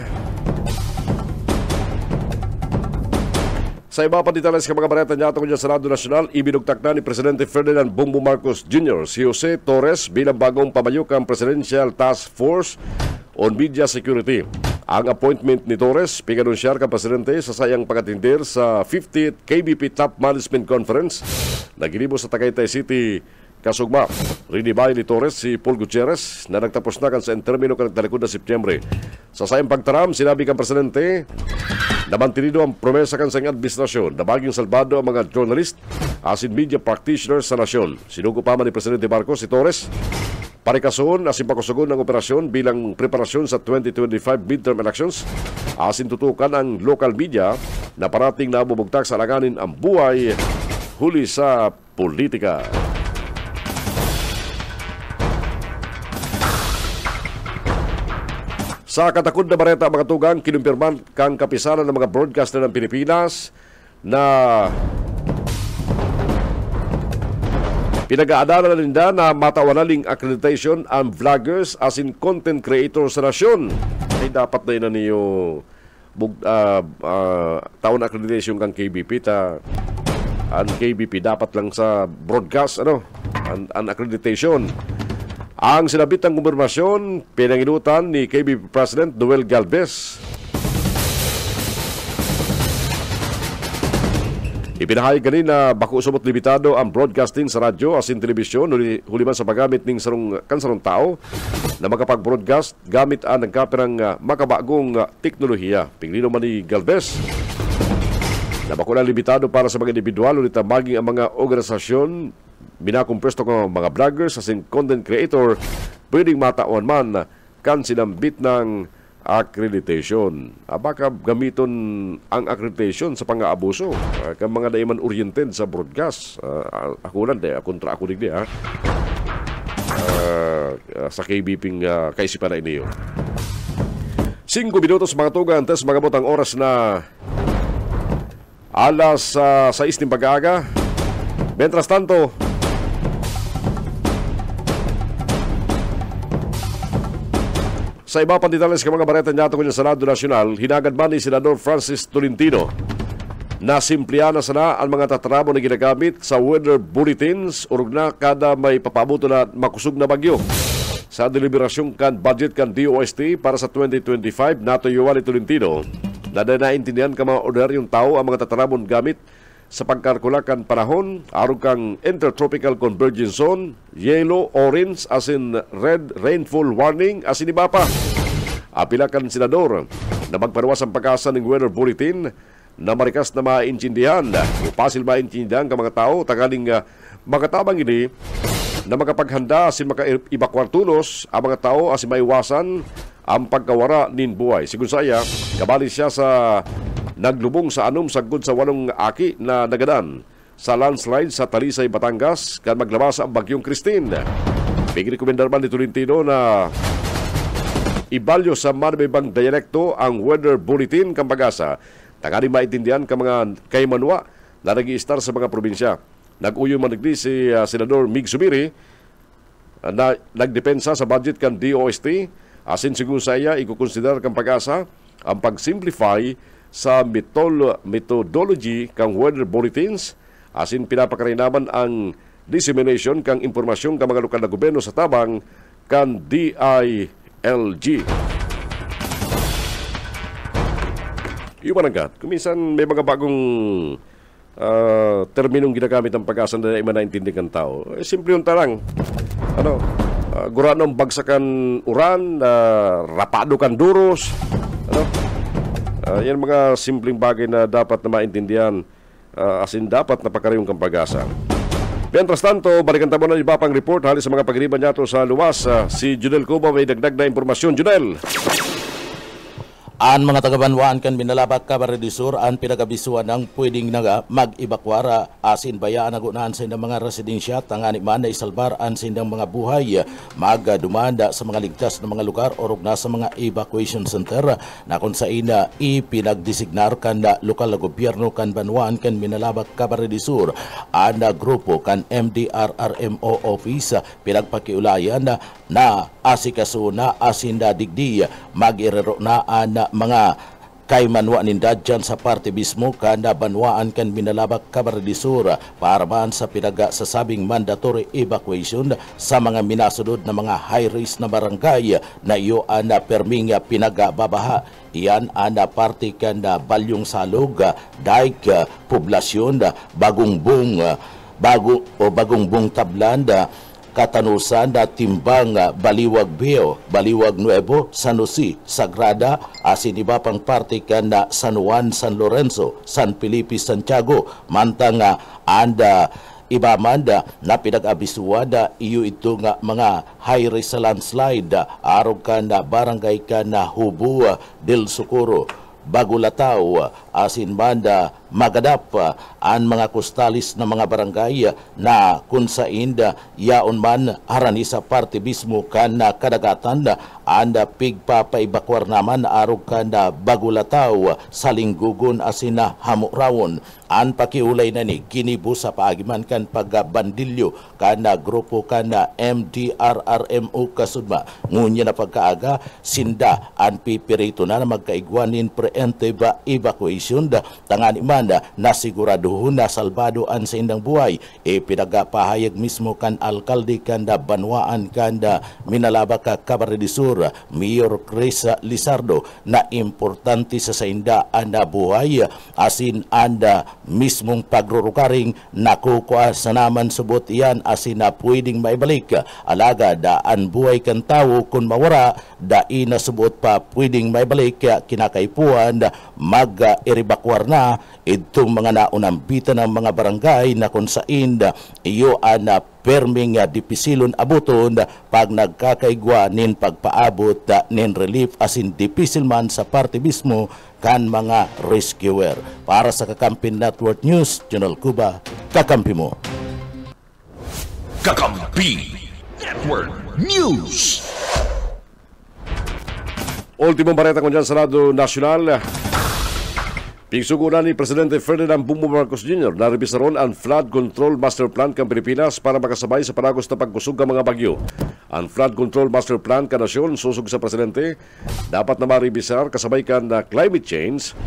sa iba pa detalles ka mga bareta niya tungkol sa Senado Nacional, ibinugtak na ni Presidente Ferdinand Bongbong Marcos Jr. si Jose Torres bilang bagong pamayukang Presidential Task Force on Media Security. Ang appointment ni Torres, pinanunsyar ka Presidente sa sayang pagkatindir sa 50th KBP Top Management Conference na ginibo sa Tagaytay City, Kasugma. Rinibay ni Torres si Paul Gutierrez na nagtapos na kan sa termino kan talikod na Setyembre. Sa sayang pagtaram, sinabi kang Presidente na mantinido ang promesa kan sa administrasyon na baging salbado ang mga journalist as in media practitioners sa nasyon. Sinugo pa man ni Presidente Marcos si Torres parikasoon asin pakusugon ng operasyon bilang preparasyon sa 2025 midterm elections asin tutukan ang local media na parating na bubugtak sa alanganin ang buhay huli sa politika. Sa katakod na bareta mga tugang, kinumpirman kang kapisanan ng mga broadcaster ng Pilipinas na pinag-aadalan nila na matawanaling accreditation ang vloggers as in content creator sa nasyon. Ay dapat na yun niyo taon accreditation kang KBP ang KBP dapat lang sa broadcast ang accreditation. Ang sinabit ng kumpirmasyon, pinanginutan ni KBP President Noel Galvez. Ipinahayag kanina bako sumot limitado ang broadcasting sa radyo asin telebisyon huliman sa paggamit ng sarong tao na makapag-broadcast gamit ang nagkaperang makabagong teknolohiya. Pinglino man ni Galvez na bako na limitado para sa mga individual ulit maging ang mga organisasyon binakumpresto ko mga vloggers as in content creator pwedeng mataon man kan sinambit ng accreditation. Baka gamiton ang accreditation sa pang-aabuso kan mga daiman oriented sa broadcast. Ako lang kontra ako digdi sa KBP kaisipan na iniyo. 5 minutos mga tuga antes magabot ang oras na alas 6 ng pag-aaga. Mientras tanto, sa iba pang detalles ka mga bareta niya tungkol sa Senado Nacional, hinagad man ni Senador Francis Tolentino na simpliyana sana ang mga tatramo na ginagamit sa weather bulletins urog na kada may papabuto na makusog na bagyo. Sa deliberasyon kan budget kan DOST para sa 2025, natuyuan ni Tolentino na naintindihan ka mga ordinaryong tao ang mga tatramon gamit sa pagkalkulakan panahon, arog kang intertropical convergence zone, yellow, orange, as in red rainfall warning, as in iba pa. Apila kan senador na magparuwas ang pag-asa ng weather bulletin na marikas na maintindihan. Upasil maintindihan ka mga tao, takaling makatabang ini na makapaghanda asin makaibakwar tulos ang mga tao asin maiwasan ang pagkawara nin buhay. Sigun saya, kabali siya sa naglubong sa anom sagod sa 8 aki na nagadan sa landslide sa Talisay, Batangas kan maglabas ang bagyong Christine. Pigrekomendar man ni Tolentino na ibalyo sa manibang dialekto ang weather bulletin kang pag-asa. Tangani maintindihan ka mga kaymanwa na nag-i-star sa mga probinsya. Nag-uyo man nagdi si Senador Mig Subiri na nagdepensa sa budget kan DOST asin siguro sa iya ikukonsider kang pag-asa ang pag-simplify sa methodology kang weather bulletins asin pinapakarinaman ang dissemination kang impormasyon kang mga lokal na gobyerno sa tabang kan DILG. Iwanagkat, kuminsan may mga bagong terminong ginagamit ng pag-asa na naintindihan ng tao. Simple yung tarang. Guranong bagsakan uran, rapado kan duros. Yan mga simpleng bagay na dapat na maintindihan asin dapat na pakarayong kang pag-asa. Mientras tanto, balikan tamo na iba pang report halis sa mga pagriban niya sa luwas. Si Junel Cuba may dagdag na impormasyon. Junel! Ang mga taga-Banwaan kan binalabak Camarines Sur ang pinagabisuan ng pwedeng naga mag-ibakwara asin bayaan nagunaan sa mga residensya tangani man na isalbar ang sindang mga buhay magdumanda sa mga ligtas na mga lugar orog na sa mga evacuation center na kung sa ina ipinagdesignar kan na lokal na gobyerno kan Banwaan kan binalabak Camarines Sur ang grupo kan MDRRMO office pinagpakiulayan na asikaso na asinda digdi mag-irero na ang mga kaymanwa ninda dyan sa parte mismo kanda Banwaan kan binalabak Camarines Sur para man sa pinagasasabing mandatory evacuation sa mga minasunod na mga high-risk na barangay na iyo ana perming pinagababaha. Iyan ana parte kanda Balyong Salog, Daik, Poblasyon, Bagong Bung Tablanda, Katanusan da Timbang, Baliwag Bio, Baliwag Nuevo, San Jose, Sagrada, asin iba pang parte kan na San Juan, San Lorenzo, San Felipe, Santiago, mantang anda iba manda na pinag-abisuada iyo ito nga mga high-risk landslide arog kan na barangay kan na Hubu del Socorro, Bagulataw, asin banda magadap ang mga kostalis na mga barangay na kung sa inda yaon man harani sa parte mismo kan na kadagatan anda pigpapaibakwar naman arog kan na Bagulataw, Salinggugon asin na Hamurawon. An pakiulay na ni ginibo sa paagiman kan pagbandilyo kan na grupo kan na MDRRMO kasudma. Ngunya na pagkaaga sinda an pipirito na magkaigwanin preemptive evacuation tangani man na siguraduhon na salbado ang sa indang buhay pinagapahayag mismo kan alkalde kan da Banwaan kan da Minalabak Camarines Sur Mayor Chris Lizardo na importante sa inda anda buhay asin anda mismong pagrurukaring nakukuha sa naman subot iyan asin na pwedeng maibalik alaga daan buhay kan tao kung mawara dai na subot pa pwedeng maibalik kinakaipuan mag-iribakwar na itong mga naunambitan ng mga barangay na kung saan iyo na perming dipisilon abuton pag nagkakaigwa nin pagpaabot nin relief asin dipisil man sa parte mismo kan mga rescuer. Para sa Kakampi Network News, Junel Cuba, kakampi mo. Kakampi Network News. Ultimong bareta kung dyan sa Senado Nacional. Pigsugunan ni Presidente Ferdinand Bongbong Marcos Jr. na rebisaron ang Flood Control Master Plan ng Pilipinas para makasabay sa panagos na pagkusog ng mga bagyo. Ang Flood Control Master Plan kanasyon susog sa Presidente dapat na maribisar kasabay kan na climate change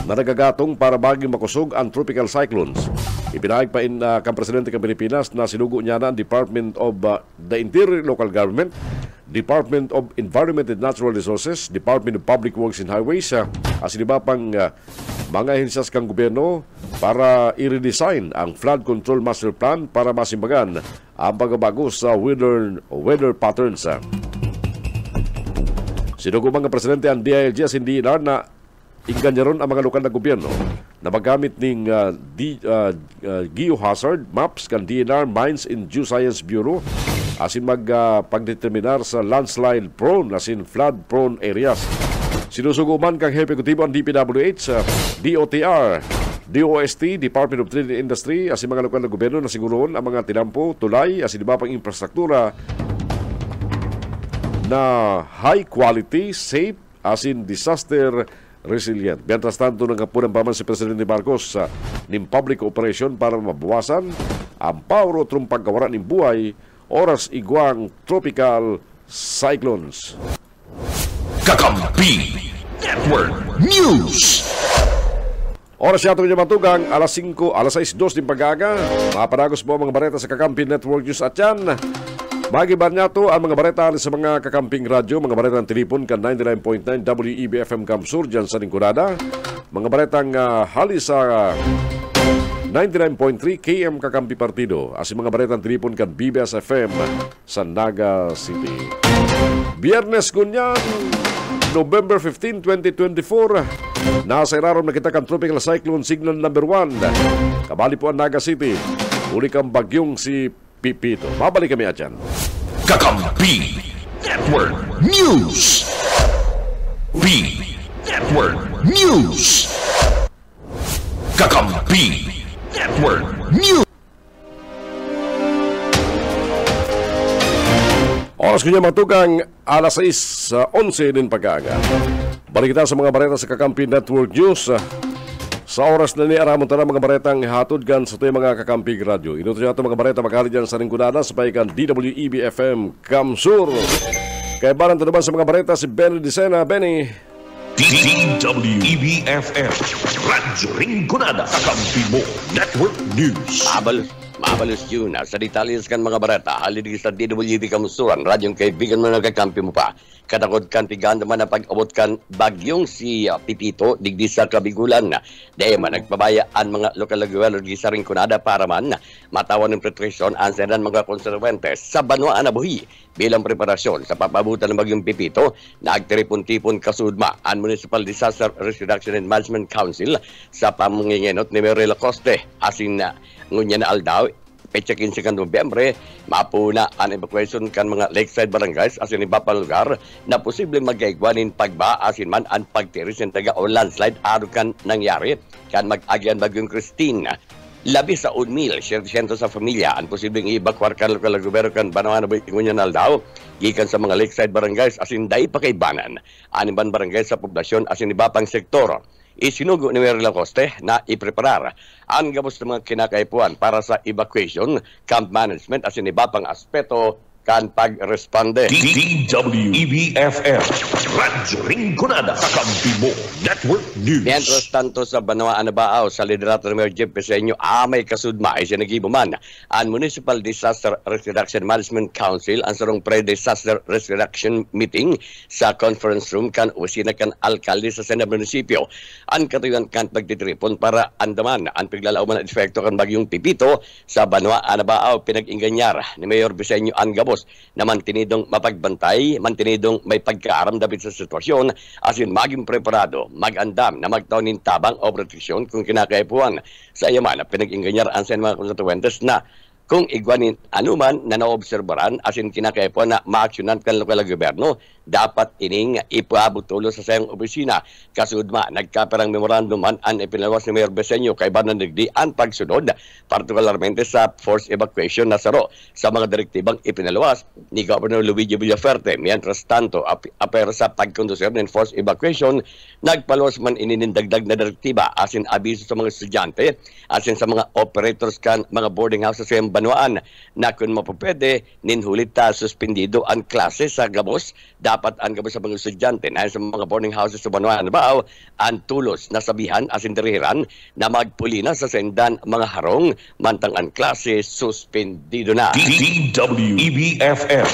na nagagatong para baging makusog ang tropical cyclones. Ipinahig pa kang Presidente ng Pilipinas na sinugo niya na ang Department of the Interior Local Government, Department of Environment and Natural Resources, Department of Public Works and Highways, asin iba pang mga ahensyas kang gobyerno para i-redesign ang Flood Control Master Plan para masimbagan ang pagbabago sa weather patterns. Sinugo mga Presidente ang DILG asin DNR na Inganya ron ang mga lokal na gobyerno na magamit ng geohazard maps kan DNR Mines and Geoscience Bureau asin pagdeterminar sa landslide prone asin flood prone areas. Sinusuguman kang Hepe Kutibo ang DPWH, DOTR, DOST, Department of Trade and Industry asin mga lokal na gobyerno na siguroon ang mga tinampo, tulay asin iba pang infrastruktura na high quality, safe asin disaster resilient. Mientras tanto, nagkapunang paman si Presidente Marcos ng public operation para mabawasan ang pauro trong pagkawara ng buhay oras igwang tropical cyclones. Kakampi Network News. Oras yato niya matugang, alas 5, alas 6:02 din pag-aga. Mapanagos mo ang mga bareta sa Kakampi Network News at yan. Magiban niya to ang mga bareta sa mga kakamping radyo, mga baretang telefon kan 99.9 WEBFM Kamsur dyan sa Lingkurada. Mga baretang halis sa 99.3 KM Kakampi Partido. As mga baretang telefon kan BBS FM sa Naga City. Biyernes kunyan, November 15, 2024. Nasa irarom na kita kan Tropical Cyclone Signal number 1. Kabali po ang Naga City. Uli kang bagyong si Pipito. Babalik kami at yan. Kakampi Network News. Network News. Kakampi Network News. Oras ko niya matugang alas 6:11 din pag-aaga. Balik kita sa mga bareta sa Kakampi Network News. Sa oras na ni aramon tala mga baretang hatod gan sa ito'y mga Kakampi Radio. Inuto niya ito mga bareta magkali dyan sa Ringkunada sa paikan DWEB-FM Kamsur. Kaya balang naman sa mga bareta si Benny Dicena. Benny. DWEB-FM Radyo Ringkunada Kakampi mo Network News. Mabalos yun. Sa detalles kan mga barata, halili sa DWB Kamusuran, radyong kaibigan mo nagkakampi mo pa. Katakot kan pigan naman na pag-abot kan bagyong si Pipito, digdi sa Kabigulan. Dahil man nagpabayaan mga lokal na gobyerno di sa Ringkunada para man matawan ng pretresyon ang sedan mga konservantes sa Banwa Anabuhi bilang preparasyon sa papabutan ng bagyong Pipito na agtiripon-tipon kasudma ang Municipal Disaster Risk Reduction and Management Council sa pamungingenot ni Merela Coste asin na ngunya na aldaw, petsa 15 kan Nobyembre, mapuna ang evacuation kan mga lakeside barangays asin iba pang lugar na posibleng magaigwanin pagba asin man ang pagtiris ng taga o landslide aro kan nangyari kan mag-agyan bagyong Christine. Labi sa 1,700 sa familia ang posibleng i-evacuar kan lokal na gobyerno kan Banwa Anabuhi ngunya na aldaw gikan sa mga lakeside barangays asin dai pakaibanan animan barangay sa poblasyon asin iba pang sektor. Isinugo ni Merela Coste na ipreparar ang gabos ng mga kinakaipuan para sa evacuation, camp management at iba pang aspeto kan pag-responde. DWEB-FM Radyo Ringkunada Kakampi mo Network News. Mientras tanto sa Banwa Anabao sa liderato ni Mayor Jeff Peseño may kasudma ay sinagibuman ang Municipal Disaster Risk Reduction Management Council ang sarong pre-disaster risk reduction meeting sa conference room kan usina kan alkalde sa Sena Munisipyo. Ang katuyuan kan pagtitripon para andaman ang piglalauman at efekto kan bagyong Pipito sa Banwa Anabao pinag-inganyar ni Mayor Peseño ang gabos na mantinidong mapagbantay, mantinidong may pagkaaram dapat sa sitwasyon, asin maging preparado, mag-andam na magtaunin tabang o proteksyon kung kinakaipuan. Sa yaman na pinag-inganyar ang mga konstituentes na kung igwanin anuman na naobserbaran asin kinakaipuan na maaksyonan kan lokal na gobyerno, dapat ining ipabutulo sa sayang opisina. Kasudma, nagkaperang memorandum ang ipinalawas ni Mayor Peseño kay Banandigdi ang pagsunod, partikularmente sa forced evacuation na saro sa mga direktibang ipinalawas ni Governor Luigi Villaferte. Mientras tanto, apero sa pagkondusir ng forced evacuation, nagpalawas man ininindagdag na direktiba asin abiso sa mga estudyante, asin sa mga operators kan mga boarding houses sa Banwaan na kung mapupwede, ninhulita suspendido ang klase sa gabos. Dapat ang gabos sa mga estudyante na sa mga boarding houses sa Banwaan Bao ang tulos na sabihan asin dirihiran na magpulina sa sendan mga harong mantang ang klase suspendido na. DWEB-FM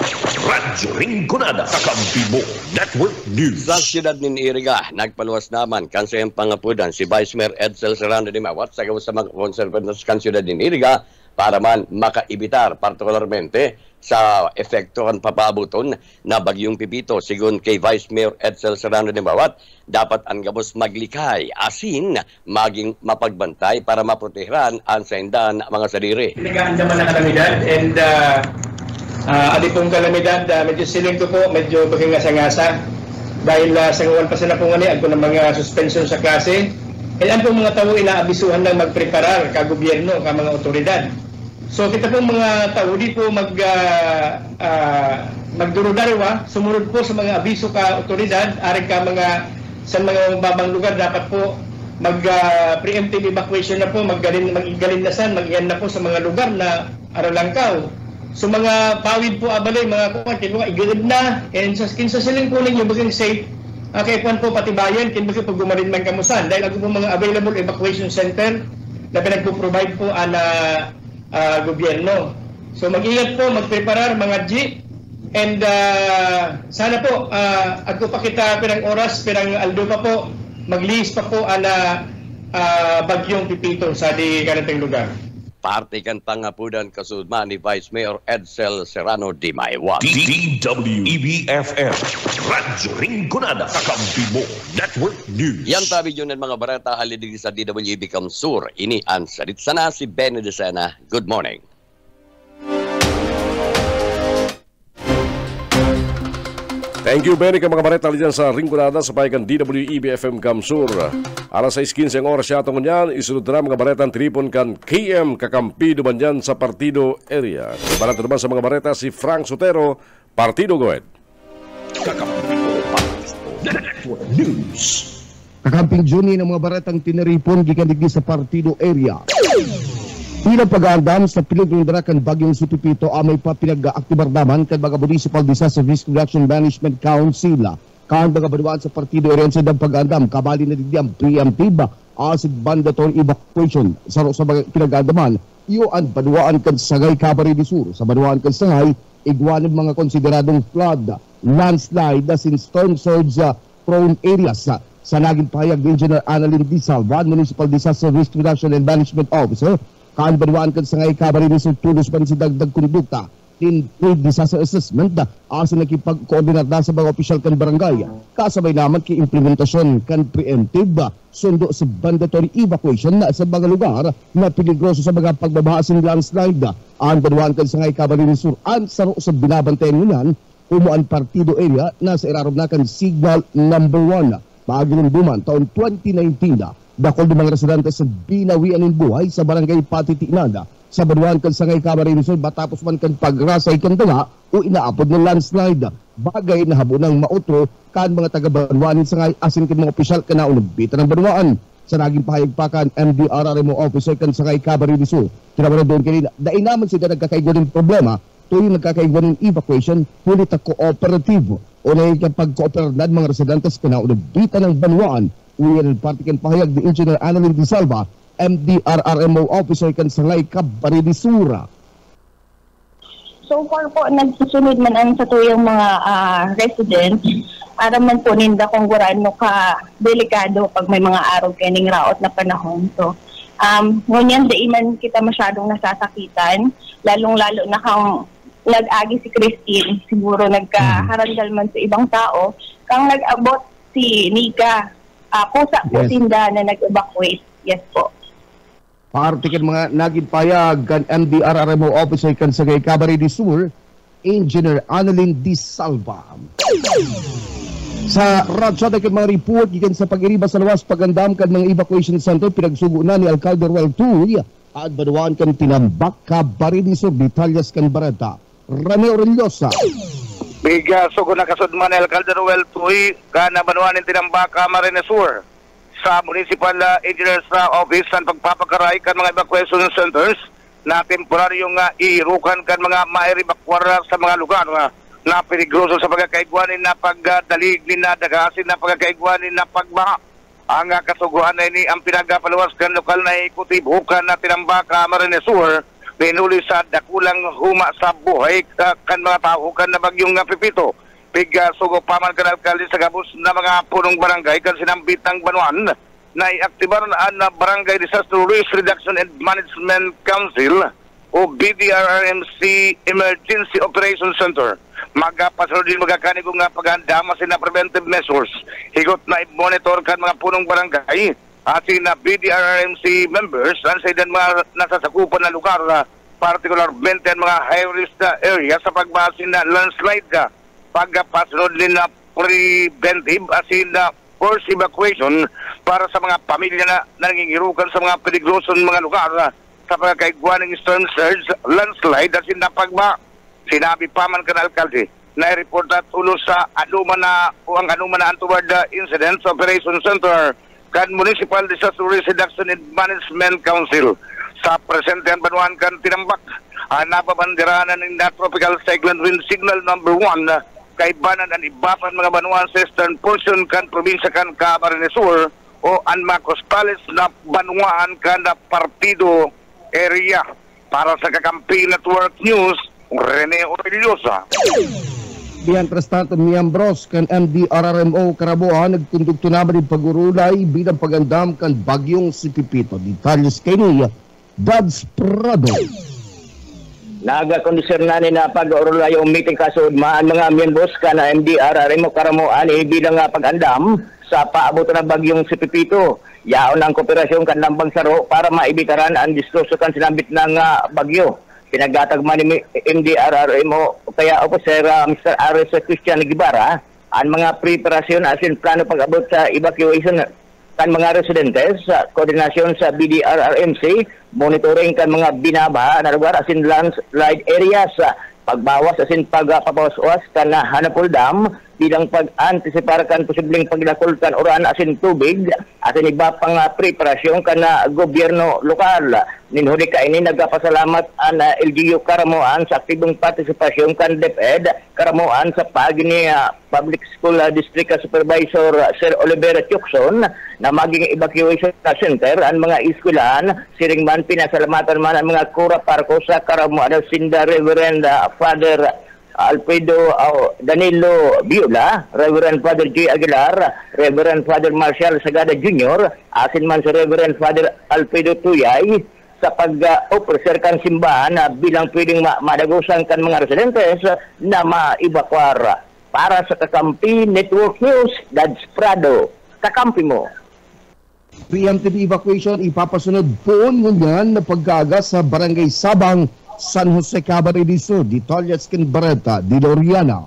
Radyo Ringkunada Kakampi mo Network News. Sa siyudad ni Iriga, nagpaluwas naman kansayang pangapudan si Vice Mayor Edsel Serrano de Mawat sa gabos sa mga conservatives kan siyudad ni Iriga para man makaibitar partikularmente sa epekto kan papabuton na bagyong Pipito. Sigun kay Vice Mayor Edsel Serrano de Bawat, dapat ang gabos maglikay asin maging mapagbantay para maprotehan ang saindan mga sadiri. Nag-aandaman ng kalamidad and adi pong kalamidad, medyo siling ko po, medyo pagingasa-ngasa dahil sa ngawan pa sa napungani, ang ng mga suspension sa klase. Kaya po mga tao inaabisuhan lang magpreparar ka gobyerno, ka mga otoridad. So kita po mga tao di po magdurudarwa, sumunod po sa mga abiso ka otoridad, ari ka mga sa mga babang lugar dapat po mag-preemptive evacuation na po, mag-galinasan, mag-iyan na po sa mga lugar na aralangkaw. So mga pawid po abalay, mga kuwan, igilid na, and sa siling po ninyo, maging safe, kaya kuwan po patibayan, kinbagi po gumarin man kamusan, dahil ako po mga available evacuation center na pinagpo-provide po ang gobyerno. So mag-ingat po, magpreparar mga G, and sana po, ako pa kita pirang oras, pirang aldo pa po, mag-list pa po ang bagyong Pipito sa di kanating lugar. Parte kan pangapudan kasudman ni Vice Mayor Edsel Serrano de Maywan. DWEBFM Radyo Rinconada, Kakampi mo Network News. Yan tabi yun ng mga barata halidig sa DWEB Kamsur. Ini ang salit sana si Benny De Sena. Good morning. Thank you, Benny, ka mga bareta dyan sa Rinconada sa payagan DWEB-FM Kamsur. Alas 6:15 ang oras siya tungon yan, isunod na mga baretang tripon kan KM Kakampi duman dyan sa Partido Area. Barata naman sa mga bareta si Frank Sotero, Partido Goed. Kakampi mo Network News. Kakamping Juni ng mga baretang tinaripon gikandigdi sa Partido Area. Bilang pag-aandam sa pinagdundara kan bagyong si Pipito, amay pa pinag-aaktibar naman kan mga Municipal Disaster Risk Reduction Management Council. Kan mga banuan sa Partido Area sa pag-aandam, kabali na din ang preemptive as mandatory evacuation. Sa mga pinag-aandaman, iyo ang banuan kan Sangay Camarines Sur. Sa banuan kan Sangay, igwanin mga konsideradong flood, landslide, as in storm surge prone areas. Sa naging pahayag ni Engineer Annalyn D. Salvan, Municipal Disaster Risk Reduction and Management Officer, kaan banuan kan Sangay Camarines Sur, tulos pa rin si dagdag kondukta in pre-disaster assessment asa nakipag-coordinate na sa mga opisyal kan barangay. Kasabay naman ki implementasyon kan preemptive sundo sa mandatory evacuation na sa mga lugar na peligroso sa mga pagbabaha sin landslide. Ang banuan kan Sangay Camarines Sur, ang saro sa binabantayan nginan, umuan Partido Area na sa irarob na kan Signal number 1. Paagin ng Duman, taon 2019 dakol ng mga residente sa binawian ng buhay sa barangay Patitiinada sa banuan kan Sangay Camarines Sur, batapos man kan pagrasay kan daga o inaapod ng landslide. Bagay na habo ng mautro kan mga taga-banuan ng Sangay asin kan mga opisyal kan naunagbitan ng banuan. Sa naging pahayag pa kan MDRRMO officer kan Sangay Camarines Sur, kinabara doon kanina, dahil naman sila nagkakaigwa ng problema tuwing nagkakaigwa ng evacuation, ngunit ang cooperative o na ikapag-cooperadad mga residentes kan naunagbitan ng banuan. Uyan ang partikan pahayag ni Engineer Annalyn D. Salva, MDRRMO officer kan Sangay Camarines Sur. So far po, nagsusunod man ang sa tuyong mga residents. Araman po ninda kung gurano ka delikado pag may mga araw kaning raot na panahon. So, ngunyan di man kita masyadong nasasakitan, lalong-lalo na kang nag-agi si Christine, siguro nagkaharandal man sa ibang tao, kang nag-abot si Nika, pusa po sinda na nag-evacuate. Yes po. Partikan mga naging payag kan MDRRMO officer kan Sangay Camarines Sur, Engineer Annalyn D. Salva. Sa ratsada kan mga report gikan sa pag-iriba sa lawas pagandam kan mga evacuation center pinagsugo na ni Alcalde Ruel Tuy at banuan kan Tinambak Camarines Sur, detalyas kan barata Rene Orellosa. Biga sugo na kasudman ni Alcalde Ruel Tuy kana banuan ng Tinambak Camarines Sur sa Municipal Engineers Office sa pagpapakaray kan mga evacuation centers na temporaryong iirukan kan mga mairibakwar sa mga lugar na peligroso sa pagkakaigwanin na pagdalig ni na dagasin na pagkakaigwanin na pagbaha. Ang kasuguhan na ini ang pinagapaluwas kan lokal na ikuti bukan na Tinambak Camarines Sur, pinuli sa dakulang huma sa buhay kan mga tao kan na bagyong Pipito. Sugo paman kan alkalde sa gabos na mga punong barangay kan sinambitang banuan na iaktibar na Barangay Disaster Risk Reduction and Management Council o o BDRRMC Emergency Operations Center. Magapasunod din magkakanig nga paghanda masin na preventive measures. Higot na i-monitor kan mga punong barangay asin na BDRRMC members ang sa ilan mga nasasakupan na lugar particularmente ang mga high-risk na area sa pagbasin na landslide. Pagpasunod din na preventive asin na forced evacuation para sa mga pamilya na nangingirukan sa mga peligroson mga lugar sa pagkakaigwa ng storm surge, landslide asin na pagba. Sinabi pa man kan alkalde na i-report at ulo sa anuman na untoward incidents operation center kan Municipal Disaster Risk Reduction and Management Council. Sa presenteng banuan kan tinambak nababandiranan ng tropical cyclone wind signal number 1 kay banan ang ibapan mga banuan sa eastern portion kan probinsya kan Camarines Sur o Anma Costales na banuan kan na partido area. Para sa Kakampi Network News, Rene Orellosa. Mientras tanto, miyembros kan MDRRMO Caraboan nagkondukto naman ng pag-urulay bilang pagandam kan bagyong si Pipito. Detalles kay niya, Dads Prado. Nagakondisyon na ni na pag-urulay yung meeting kasud maan mga miyembros kan MDRRMO Caraboan bilang pag-andam sa paabot na bagyong si Pipito. Yaon ang kooperasyon kan Lambang Saro para maibitaran ang diskurso kan sinambit ng bagyo. Pinagatag man ni MDRRMO kaya Officer Mr. Ares Christian Guevara ang mga preparasyon asin plano pag-abot sa evacuation kan mga residentes sa koordinasyon sa BDRRMC, monitoring kan mga binabaha na lugar asin landslide areas, pagbawas asin pagpapawas kan Hanapol Dam bilang pag-antisipar kan posibleng paglakol kan uran asin tubig asin iba pang preparasyon kan gobyerno lokal. Ninhuli ka ini nagpasalamat ang LGU Caramoan sa aktibong partisipasyon kan DepEd Caramoan sa pagi ni Public School District Supervisor Sir Olivera Chukson na maging evacuation center ang mga eskwelahan. Siring man pinasalamatan man ang mga kura parko sa Caramoan Sinda Reverend Father Alfredo Danilo Viola, Reverend Father J. Aguilar, Reverend Father Marcial Sagada Jr., asin man si Reverend Father Alfredo Tuyay sa pag-offer kan simbahan na bilang pwedeng madagusan kan mga residentes na ma-evacuar. Para sa Kakampi Network News, Dads Prado, Kakampi mo. Preemptive evacuation ipapasunod po ngunyan na paggagas sa Barangay Sabang, San Jose Camarines Sur. Detalles kin Bareta di Loriana.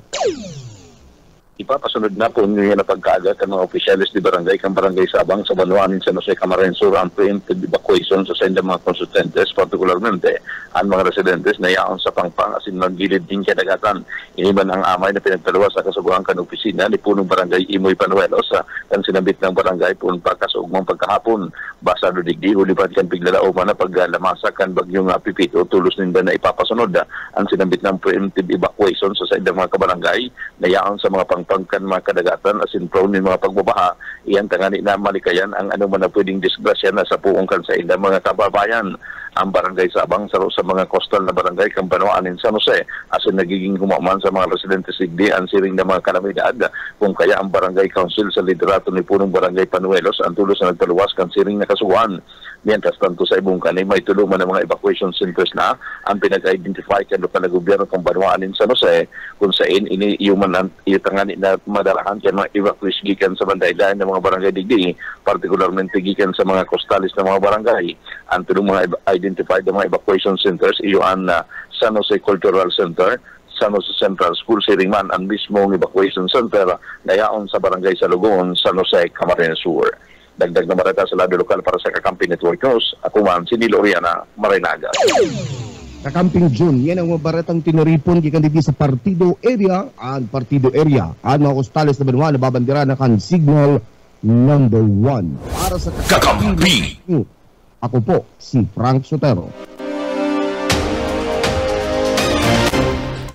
Ipapasunod na po niya na pagkaaga ng mga opisyalis di barangay kang Barangay Sabang sa Banuanin San Jose Camarines Sur ang preemptive evacuation sa senda mga konsultentes, particularmente ang mga residentes na yaon sa pangpang asin magilid din kadagatan. Iniban ang amay na pinagdalawa sa kasuguan kan opisina ni punong Barangay Imoy Panuelos kan sinabit ng barangay punong pagkasugmong pagkahapon. Basado digdi hulipad kan piglalauman na paglamasa kan bagyong Pipito tulos ninda na ipapasunod ang sinabit ng preemptive evacuation sa senda mga kabarangay na yaon sa mga pangkan mga kadagatan asin prone ng mga pagbabaha. Iyan tangani na malikayan ang anuman na pwedeng disgrasya na sa puungkan sa ilang mga kababayan. Ang Barangay Sabang saro sa mga coastal na barangay kang Banuanin San Jose asin nagiging humaman sa mga residentes sigdi ang siring na mga kalamidad kung kaya ang Barangay Council sa liderato ni punong Barangay Panuelos ang tulos na nagtaluwas kan siring na kasuhan. Mientras tanto sa ibong kanay may tulungan ng mga evacuation centers na ang pinag-identify kan lokal na gobyerno kang Banuanin San Jose kung saan iniiuman ang itangani na madarahan kan mga evacuees gikan sa bandaylan ng mga barangay digdi, particularmente gikan sa mga costalis na mga barangay. Ang tulong mga identified ng mga evacuation centers iyon na San Jose Cultural Center, San Jose Central School, Siringman, ang mismong evacuation center na yaon sa Barangay Salugon, San Jose, Camarines Sur. Dagdag na marata sa lado lokal para sa Kakampi Network News. Ako man, si Nilo Oriana, Marinaga. Kakamping June, yan ang mabaratang tinuripon gikan dito sa partido area. Ang partido area, ang mga kostales na Banuan na babandira na kan signal number 1. Para sa Kakampi. Ako po, si Frank Sotero.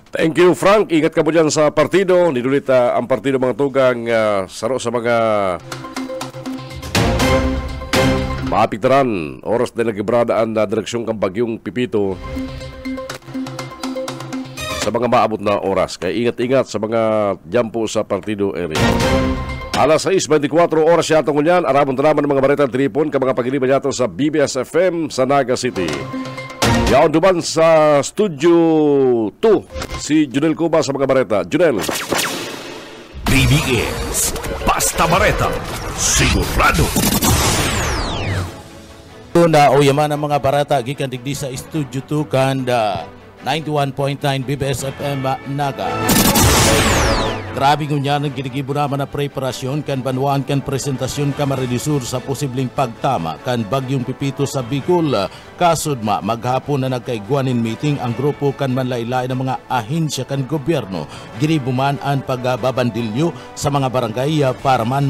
Thank you, Frank. Ingat ka po dyan sa partido. Nilulit ang partido mga tugang saro sa mga maapiktaran. Oras na nagibradaan na direksyon kang bagyong Pipito sa mga maabot na oras. Kaya ingat-ingat sa mga jampo sa partido area. Alas 6:24 oras yatong ngunyan. Arabon tanaman ng mga baretang tripon ka mga pagiliban yato sa BBS FM sa Naga City. Yaon duman sa Studio 2 si Junel Cuba sa mga bareta. Junel. BBS Basta Bareta, sigurado. Na o yaman ang mga barata gikan digdi sa Studio 2 kanda 91.9 BBS FM Naga. Grabe ngunya ng ginigibo naman na preparasyon kan banwaan kan presentasyon Camarines Sur sa posibleng pagtama kan bagyong Pipito sa Bicol. Kasudma maghapon na nagkaigwanin meeting ang grupo kan manlaylay ng mga ahensya kan gobyerno. Ginibuman ang pagbabandilyo sa mga barangay para man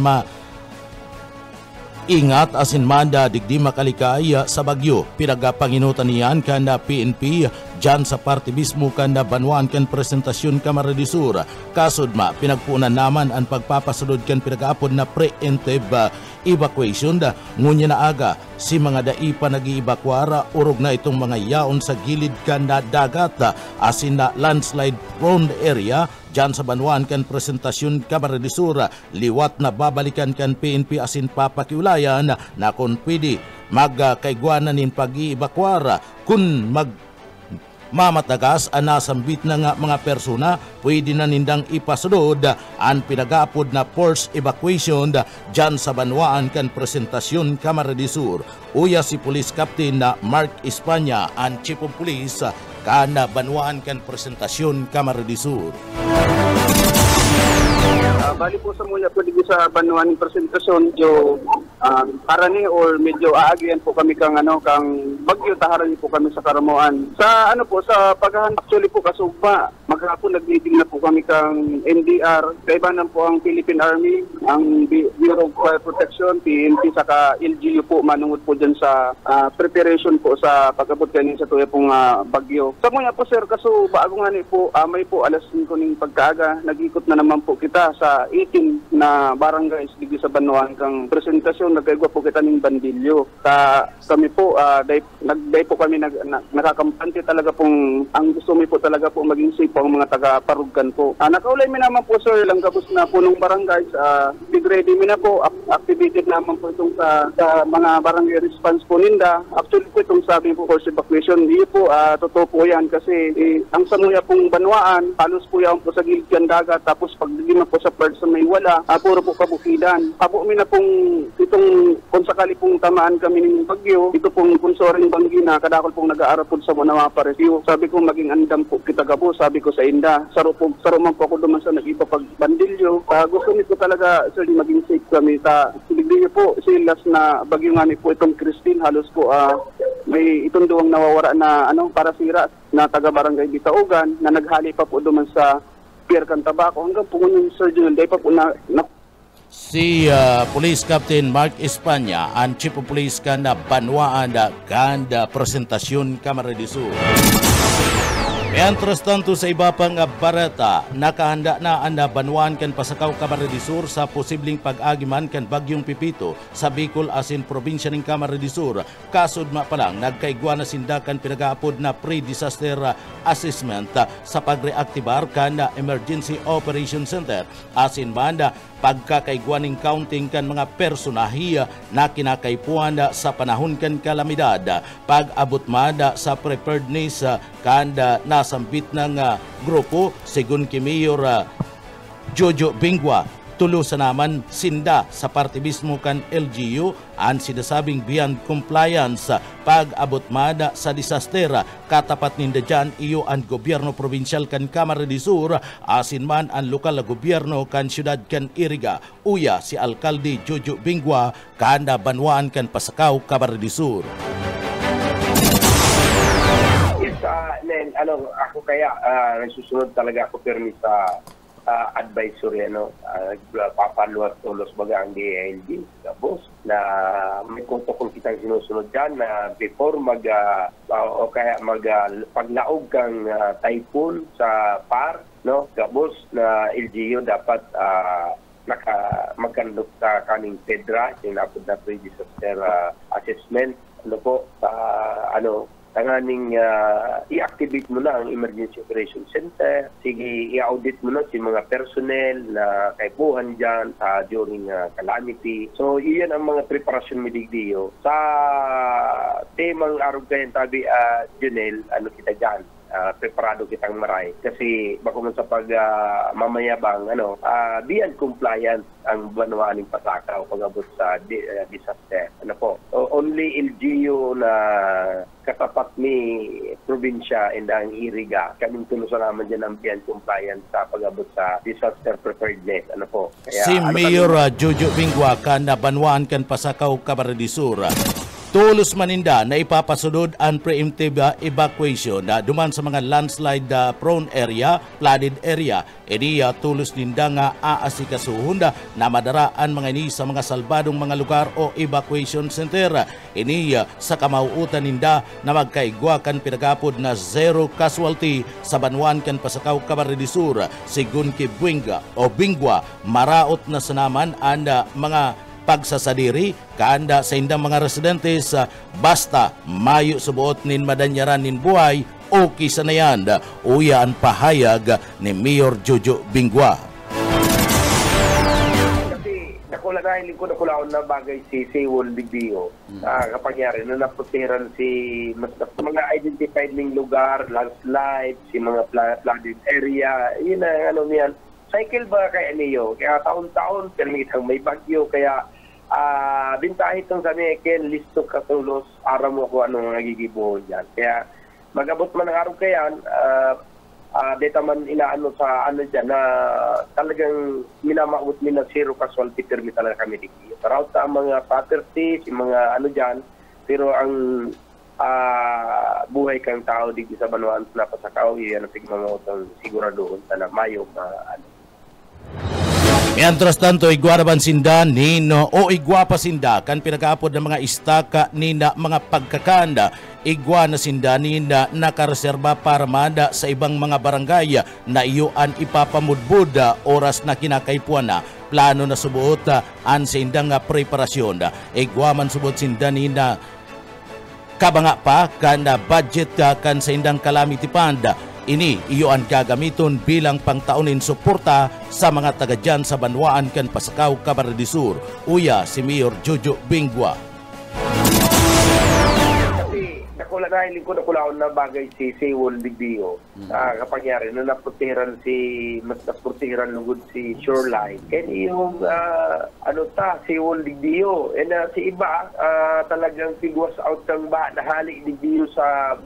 ingat asin manda digdi makalikaya sa bagyo. Pinagapanginutan niyan kanda PNP dyan sa parte mismo kanda banwan kan presentasyon Camarines Sur. Kasudma pinagpunan naman ang pagpapasunod kan pinag-aapod na preemptive evacuation da ngunya na aga si mga daipa nag-iibakwara urog na itong mga yaon sa gilid kanda dagat asin na landslide prone area dyan sa banwan kan presentasyon Camarines Sur. Liwat na babalikan kan PNP asin papakiulayan na kung pwede magkaigwanan nin pag-iibakwara kung mamatagas ang nasambit na nga mga persona pwede na nindang ipasunod ang pinagapod na force evacuation dyan sa banwaan kan presentasyon Camarines Sur. Uya si Police Captain na Mark Espanya ang Chief of Police kana banwaan kan presentasyon Camarines Sur. Bali po sa mula po dito sa banuan ng presentasyon medyo karani or medyo aagian po kami kang bagyo taharan po kami sa Karamoan. Sa sa paghahanda actually po kasugba maghapon nag-meeting na po kami kang NDR, kaibanan po ang Philippine Army, ang Bureau of Fire Protection, PNP saka LGU po manungod po dyan sa preparation po sa pag-abot kanin sa tuya pong bagyo. Sa muna po sir kaso bago nga po may po alas 5 ng pagkaaga nag-ikot na naman po kita sa 18 na barangays dito sa Banuan kang presentasyon nagkaigwa po kita ng bandilyo. Kami po nagday po kami nakakampante talaga pong ang gusto mi po talaga po maging safe po ang mga taga-Parugan po. Nakaulay mi naman po sir lang kapos na po ng barangays big ready mi na po activated naman po itong sa mga barangay response po ninda. Actually po itong sabi po force evacuation hindi po totoo po yan kasi ang samuya pong Banwaan halos po yan po sa gilid yan dagat tapos pagdigin na po sa part sa may wala puro po kabukidan. Abo mi na pong itong kung sakali pong tamaan kami ng bagyo ito pong kunsoring banggi na kadakol pong nag-aarapod sa mga paresyo. Sabi ko maging andam po kita gabo sabi ko sa inda saro man po ako duman sa nag-iba pagbandilyo. Gusto nito talaga sir maging safe kami ta siligdiyo po silas na bagyo nga ni po itong Christine halos po may itong duwang nawawara na para sira na taga-barangay Bitaugan na naghali pa po duman sa Pierre Cantabaco hanggang po yung Sir Junel day pa po na si Police Captain Mark Espanya ang Chief of Police kanda Banwaan kanda presentasyon Camarines Sur. Mientras tanto sa iba pang barata, nakahanda na ang Banwaan kan Pasakaw Camarines Sur sa posibleng pag-agiman kan bagyong Pipito sa Bicol asin probinsya ng Camarines Sur. Kasudma pa lang nagkaigwa na sindakan pinag-aapod na pre-disaster assessment sa pagreaktibar kan Emergency Operation Center asin banda pagkakaigwaning counting kan mga personahiya na kinakaipuan sa panahon kan kalamidad, pag-abot mada sa preparedness kanda nasambit ng grupo sigun ki Mayor Jojo Bingwa. Tulo sa naman sinda sa parte mismo kan LGU ang sinasabing beyond compliance pag-abot mada sa disaster. Katapat ninda dyan iyo ang gobyerno provincial kan Camarines Sur asin man ang lokal na gobyerno kan syudad kan Iriga. Uya si Alkalde Jojo Bingwa kanda Banwaan kan Pasakaw Camarines Sur. Yes, ako kaya nasusunod talaga ako permi sa advisory papaluwas-ulos baga ang DILG boss na may protocol kitang sinusunod dyan na before paglaog kang typhoon sa PAR boss na LGU dapat magkandok sa kaning PEDRA yung napod na pre-disaster assessment tanga nganing i-activate mo na ang Emergency Operation Center. Sige, i-audit mo na si mga personnel na kaipuhan dyan during calamity. So, iyan ang mga preparasyon mi digdiyo. Sa temang arog kayan tabi, Junel, ano kita dyan? Preparado kitang maray kasi bako man sa pag mamayabang beyond compliant ang banwaaning pasakaw pag-abot sa disaster. Ano po, only LGU na katapat ni probinsya and ang Iriga kaming tulusan naman dyan ang beyond compliant sa pag-abot sa disaster preparedness. Ano po, kaya, si Mayor Jojo Bingwa kan na banwaan kan pasakaw Camarines Sur. Tulos maninda na ipapasunod ang preemptive evacuation na duman sa mga landslide prone area, flooded area. Iniya tulos ninda nga aasikasuhon na madaraan mga ini sa mga salbadong mga lugar o evacuation center. Iniya sa kamauutan ninda na magkaigwa kan pinagapod na zero casualty sa banwan kan pasakaw Camarines Sur. Sigun ki Bingwa, maraot na sanaman ang mga pagsasadiri kaanda sa indang mga residentes basta mayo subuot nin madanyaran nin buhay okay sa nayan. Uya ang pahayag ni Mayor Jojo Bingwa. Kasi nakulanahilin ko nakulaon na bagay si Sewol Bigdio kapangyari na naputiran si mga identified ning lugar, landslide, si mga flooded area, yun na niyan. Cycle ba kaya niyo? Kaya taon-taon permitang may bagyo kaya bintahit ng kami ken listo katulos araw mo ko anong nagigibuhon dyan. Kaya magabot man ang araw kayan data man inaano sa dyan na talagang minamaut min na zero casualty permit talaga kami dito. Paraw sa mga property, si mga dyan, pero ang buhay kang tao dito sa Banwaan na pasakaw, yan ang tigmamaut ang siguradoon na mayo Mientras tanto, igwaraban sinda nino o igwapa sinda kan pinakaapod ng mga istaka nina mga pagkakanda. Igwa na sinda nina nakareserba para manda sa ibang mga barangay na iyoan ipapamudbud oras na kinakaipuan na. Plano na subuot an sindang preparasyon. Igwa man subuot sinda nina kabanga pa kan budget kan sa indang calamity fund. Ini iyoan gagamiton bilang pangtaunin suporta sa mga taga dyan sa Banwaan kan pasakaw Camarines Sur. Uya si Mayor Jojo Bingwa. Kasi nakulanahilin ko nakulaon na bagay si Sewol Bigdio kapangyari na naputiran lugod si shoreline. Kaya yung Sewol Bigdio and si iba talagang figures out ng nahali Bigdio sa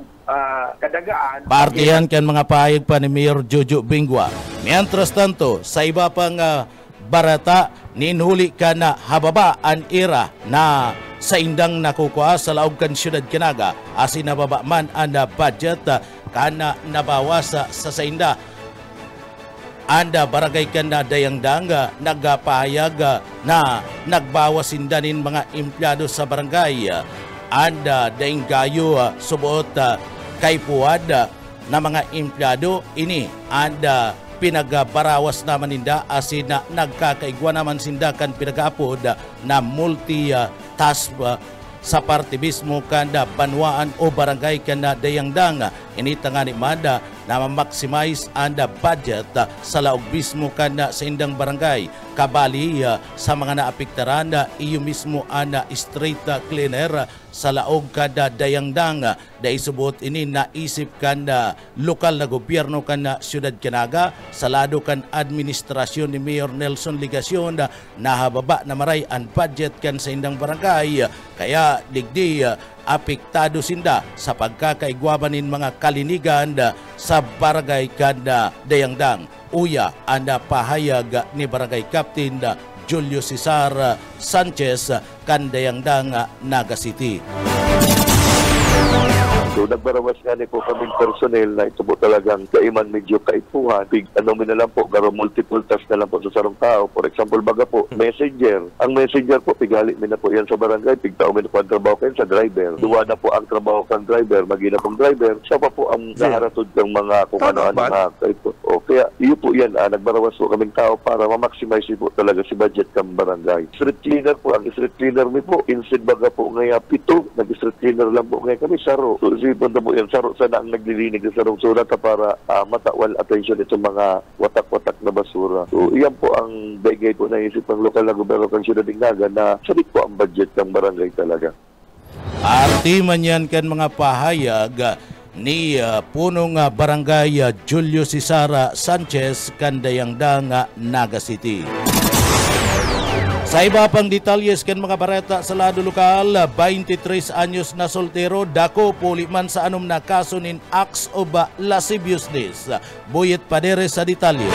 kadagaan. Partiyan kan mga pahayag pa ni Mayor Jojo Bingwa. Mientras tanto, sa iba pang barata, ninhuli ka na hababa ang ira na sa indang nakukuha sa laog kan siyudad Kinaga. Asin nababa man ang budget kana nabawas sa inda. Anda barangay kan na dayangdang nagpahayag na nagbawas sindanin mga empleyado sa barangay. Anda dainggayo subuot kay puwad na mga empleyado ini anda pinagabarawas naman ninda asin na nagkakaigwa naman sindakan pinagapod na multi-task sa parte mismo kanda Banwaan o barangay kanda dayangdang initangani manda na ma-maximize anda budget sa laog mismo kanda sa indang barangay kabali sa mga naapektaran iyo mismo ana street cleaner sa laog kada dayangdang da isubot ini naisip kanda lokal na gobyerno kanda siyudad Kinaga sa lado kan administrasyon ni Mayor Nelson Ligacion na hababa na maray ang budget kan sa indang barangay kaya digdi apektado sinda sa pagkakaigwabanin mga kalinigan sa barangay kanda dayangdang. Uya anda pahayag ni Barangay Captain Julio Cesar Sanchez Kandayangdang Naga City. So nagbarawas nga po kaming personnel na ito po talagang kaiman medyo kaipuhan. Mo na lang po, garo multiple task na lang po sa sarong tao. For example, baga po, messenger. Ang messenger po, pigali na po yan sa barangay. Pigtao mo na po ang trabaho kayo sa driver. Duwa na po ang trabaho ng driver, magina pong driver. Siya pa po ang naharatod ng mga kung ano-ano na So kaya iyo po yan, nagbarawas po kaming tao para ma-maximize po talaga si budget ng barangay. Street cleaner po, ang street cleaner mi po, instead baga po ngaya 7, nag-street cleaner lang po ngayon kami, saro. So isipon na po yan, saro sana ang naglilinig sa sarong surata para matawal attention itong mga watak-watak na basura. So iyan po ang bagay po na isip ng lokal na gobyerno ng Siyudad Dingnaga na sabit po ang budget ng barangay talaga. Arti man yan kan mga pahayag ni punong barangay Julio Cesara Sanchez Kandayangdang, Naga City. Sa iba pang detalles kan mga bareta sa lado lokal, 23 anyos na soltero dako puli man sa anom na kaso nin acts of lasciviousness. Buyet padere sa detalye.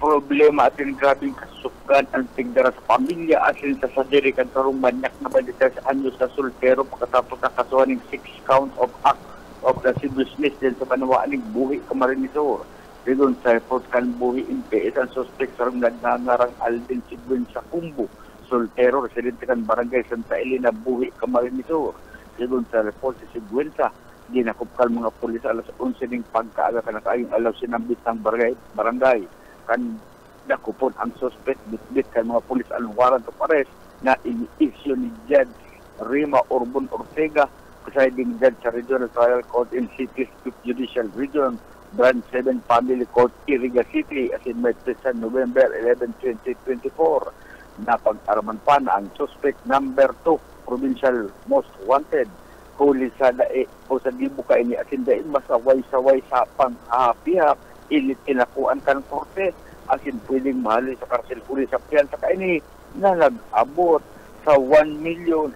Problema atin grabing kasukan ang tigdara sa pamilya asin sa sadiri kan karong manyak na 23 anyos na soltero pagkatapos na kasuhan ng 6 count of act of lasciviousness din sa panawaan ng buhi Camarinesor. Dito sa report kan buhi MPS ang suspect sa nagnangarang Alden Sigwin sa Kumbu, soltero, residente kan barangay Santa Elena, buhi Camarinesor. Dito sa report si Sigwin sa ginakupkal mga pulis alas 11 ng pagkaaga kanakayong alaw sinambit ng barangay. Kan dakupon ang suspect bitbit kan mga pulis al warrant of arrest na ini-issue ni Judge Rima Orbon Ortega, presiding judge sa Regional Trial Court in City's 5th Judicial Region, Branch 7 Family Court, Iriga City, as in sa November 11, 2024. Napag-araman pa na ang suspect number 2, Provincial Most Wanted, huli sa dae o sa dibuka ini asin dae masaway-saway sa pang-ahapihap, ilit kinakuan kan korte asin pwedeng mahali sa karsel uli sa piyansa kaini na nag-abot sa 1,080,000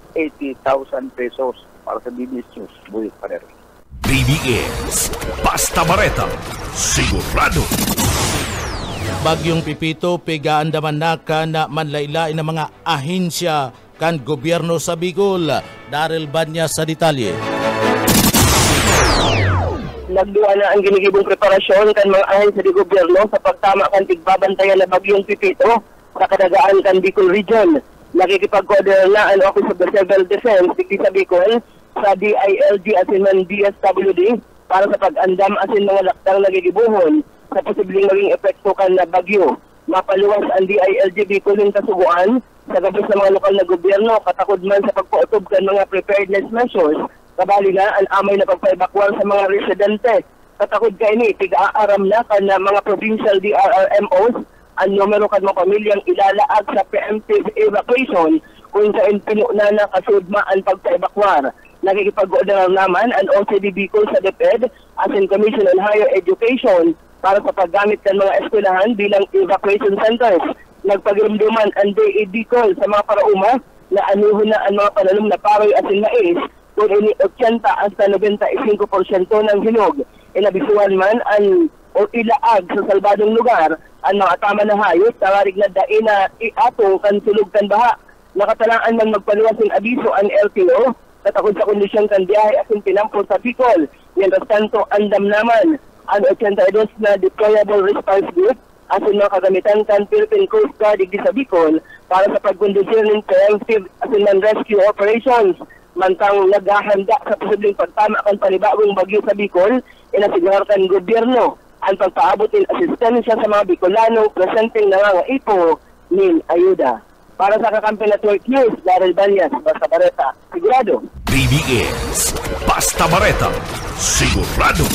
pesos para sa BBS News. Buyot pa rin. BBS Basta Bareta, sigurado. Bagyong Pipito, pigaandaman na kan manlaylain ng mga ahensya kan gobyerno sa Bicol. Daryl Banya sa detalye. Nagduwa na ang ginigibong preparasyon kan mga ahensya di gobyerno sa pagtama kan tigbabantayan na Bagyong Pipito sa kadagaan kan Bicol Region. Nakikipag-coordinate na ang Office of the Civil Defense dito sa Bicol sa DILG asin man DSWD para sa pag-andam asin mga laktang nagigibuhon sa posibleng maging epekto kan na bagyo. Mapaluwas ang DILG Bicol ng kasuguan sa gabos ng mga lokal na gobyerno katakod man sa pagpautob kan mga preparedness measures. Kabali na ang amay na pagpaibakwal sa mga residente. Katakod ka ini, tig-aaram na kan mga provincial DRRMOs ang numero kan mga pamilyang ilalaag sa preemptive evacuation kung saan pinuna na kasudma ang pagpaibakwar. Nakikipag-order naman ang OCD Bicol sa DepEd as in Commission on Higher Education para sa paggamit ng mga eskwelahan bilang evacuation centers. Nagpagirumduman ang DA Bicol sa mga parauma na anuhon na ang mga panalong na paroy as in mais kung ini 80 hasta 95% ng hinog. Inabisuhan man ang o ilaag sa salbadong lugar ang mga tama na hayop, tawarig na dae na iato kan sulog kan baha. Nakatalaan man magpaluwas ng abiso ang LTO, katakod sa kondisyon kan biyahe asin pinampol sa Bicol. Mientras tanto, andam naman ang 82 na deployable response group asin mga kagamitan kan Philippine Coast Guard di sa Bicol para sa pagkondisyon ng preemptive asin man rescue operations. Mantang naghahanda sa posibleng pagtama kan panibagong bagyo sa Bicol, inasigurarkan gobyerno ang pagpaabot ng asistensya sa mga Bicolano presenteng nangangaipo ng ayuda. Para sa Kakampi Network News, Daryl Banyas, Basta Bareta, sigurado. BBS Basta Bareta, sigurado.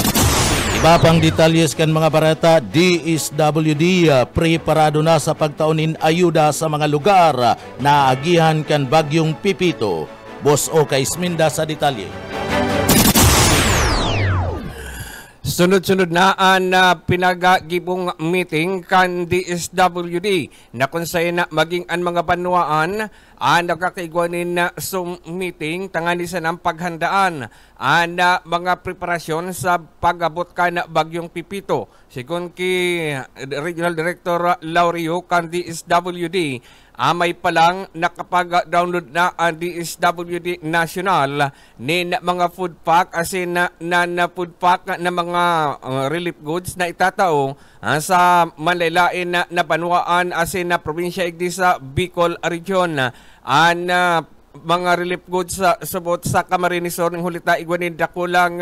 Iba pang detalyes kan mga bareta, DSWD preparado na sa pagtaunin ayuda sa mga lugar na agihan kan Bagyong Pipito. Boss Oka Isminda sa detalye. Sunod-sunod na ang pinagagibong meeting kan DSWD na kung saan na maging ang mga banwaan ang nagkakaigwanin na meeting tangani sa ng paghandaan ang mga preparasyon sa pag-abot ka na Bagyong Pipito. Sigun ki Regional Director Laurio kan DSWD, amay pa lang nakapag-download na ang DSWD National ni mga food pack asin na food pack na mga relief goods na itatao sa manlaylain na banwaan asin na probinsya igdi sa Bicol Region. Ang mga relief goods sa subot sa Camarinesor ng hulita igwanin dakulang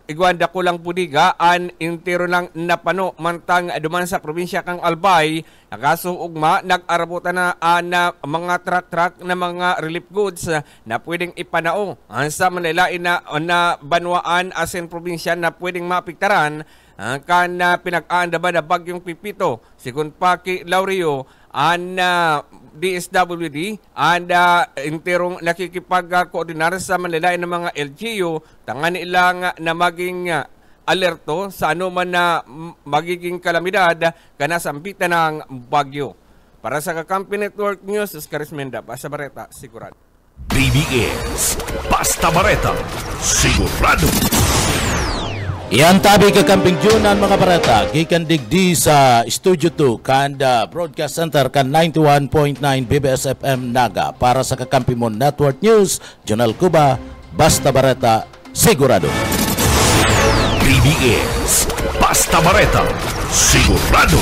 Igwanda ko lang pudiga an intero lang napano mantang duman sa probinsya kang Albay nakasuugma nag-arabutan na mga truck na mga relief goods na pwedeng ipanao sa Manila na banwaan asin probinsya na pwedeng mapiktaran kan pinag-aandaba na bagyong Pipito sigun Paki Laurio an DSWD and interong nakikipag-koordinar sa Manila ng mga LGU tangan ilang na maging alerto sa anuman na magiging kalamidad kana sampitan ng bagyo. Para sa Kakampi Network News, Oscar Esmenda, Basta Bareta, sigurado. BBS, Basta Bareta, sigurado. Iyan tabi kakamping Junan mga barata, gikan digdi sa Studio 2 kanda Broadcast Center kan 91.9 BBS FM Naga para sa Kakampi Mo Network News, Jonal Cuba, Basta Bareta, sigurado. BBS, Basta Bareta, sigurado.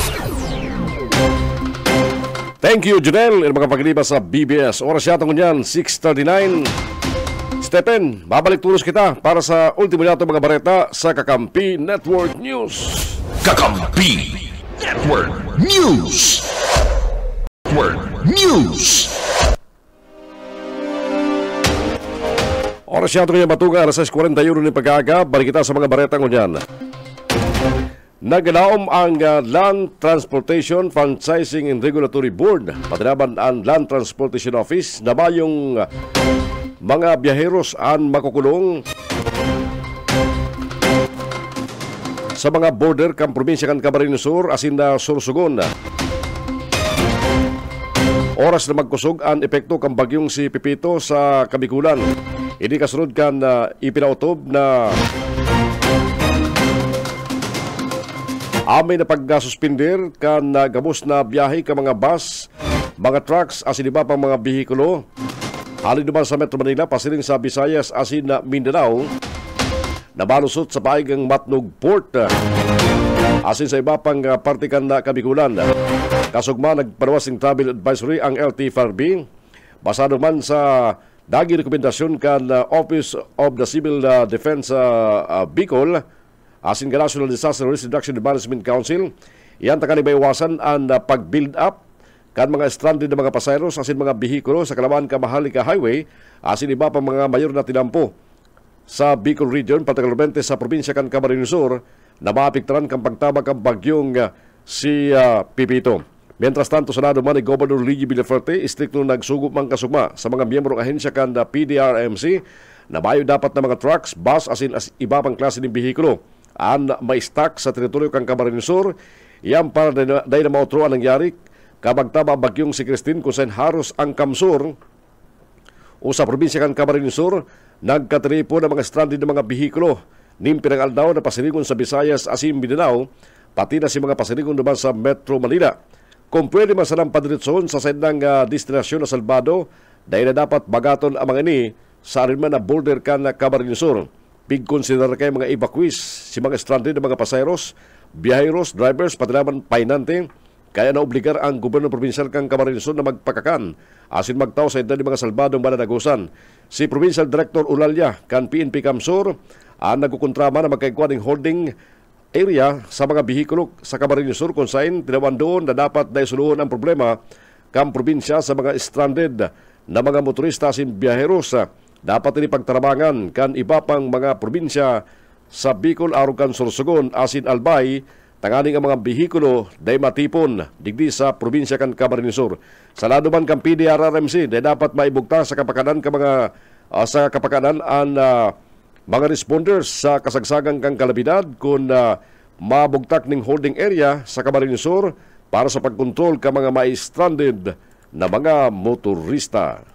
Thank you, Junel. Mga paglibas sa BBS. Oras yata ko niyan, 6:39. Stephen, babalik tulos kita para sa ultimo yato mga bareta sa Kakampi Network News. Kakampi Network News. Oras yato ngayon matuga, alas 6:41 ni pag-aga. Balik kita sa mga bareta ko niyan. Naglaom ang Land Transportation Franchising and Regulatory Board. Patinaban ang Land Transportation Office na ba yung mga biyaheros ang makukulong sa mga border kang probinsya kan Camarines Sur asin na Sorsogon. Oras na magkusog ang epekto kang bagyong si Pipito sa Kabikulan. Ini kasunod kan ipinautob na amay na pagsuspindir kan gabos na biyahe ka mga bus, mga trucks asin iba pang mga bihikulo halin naman sa Metro Manila, pasiling sa Visayas, asin na Mindanao, na malusot sa paaigang Matnog Port, asin sa iba pang partikan na Kabikulan. Kasugma, nagpanawasing travel advisory ang LTFRB, basado man sa dagi rekomendasyon kan Office of the Civil Defense Bicol, asin ka National Disaster Risk Reduction and Management Council, iyan takani ba iwasan ang pag-build up kan mga stranded na mga pasayros asin mga bihikulo sa Kalawan Kamahalika Highway asin iba pa mga mayor na tinampo sa Bicol Region particularmente sa probinsya kan Camarines Sur na maapektuhan kang pagtabag ang bagyong si Pipito. Mientras tanto sa naduman ni Governor Luigi Villaferte istrikto nagsugo mang kasugma sa mga miyembro ng ahensya kan PDRMC na bayo dapat na mga trucks, bus asin iba pang klase ng bihikulo ang ma-stack sa teritoryo kan Camarines Sur iyan para dahil na mautro ang nangyari kabagtaba bagyong si Christine kung saan haros ang Kamsur o sa probinsya kan Camarines Sur nagkatripo ng mga stranded ng mga bihikulo nimpirang aldaw na pasirigon sa Visayas asin Mindanao pati na si mga pasirigon naman sa Metro Manila. Kung pwede masalang padiritsoon sa side ng destinasyon na Salvado dahil na dapat bagaton ang mga ini sa arinman na border kan Camarines Sur. Pig-consider kayo mga evacuees si mga stranded ng mga pasayros, biyaheros, drivers, pati naman painante. Kaya naobligar ang gobyerno provincial kang Camarines Sur na magpakakan asin magtaw sa edad ng mga salbadong mananagusan. Si Provincial Director Ulalya kan PNP Kamsur ang nagkukontrama na magkaigwa ng holding area sa mga bihikulo sa Camarines Sur kung saan tinawan doon na dapat na isuluhan ang problema kang probinsya sa mga stranded na mga motorista asin biyaheros. Dapat ini pagtarabangan kan iba pang mga probinsya sa Bicol, Arucan, Sorsogon asin Albay tanganing ang mga bihikulo day matipon digdi sa probinsya kan Camarines Sur. Sa lado man kan PDRRMC day dapat maibugta sa kapakanan ka mga sa kapakanan ang mga responders sa kasagsagang kang kalabidad kung mabugtak ning holding area sa Camarines Sur para sa pagkontrol ka mga ma-stranded na mga motorista.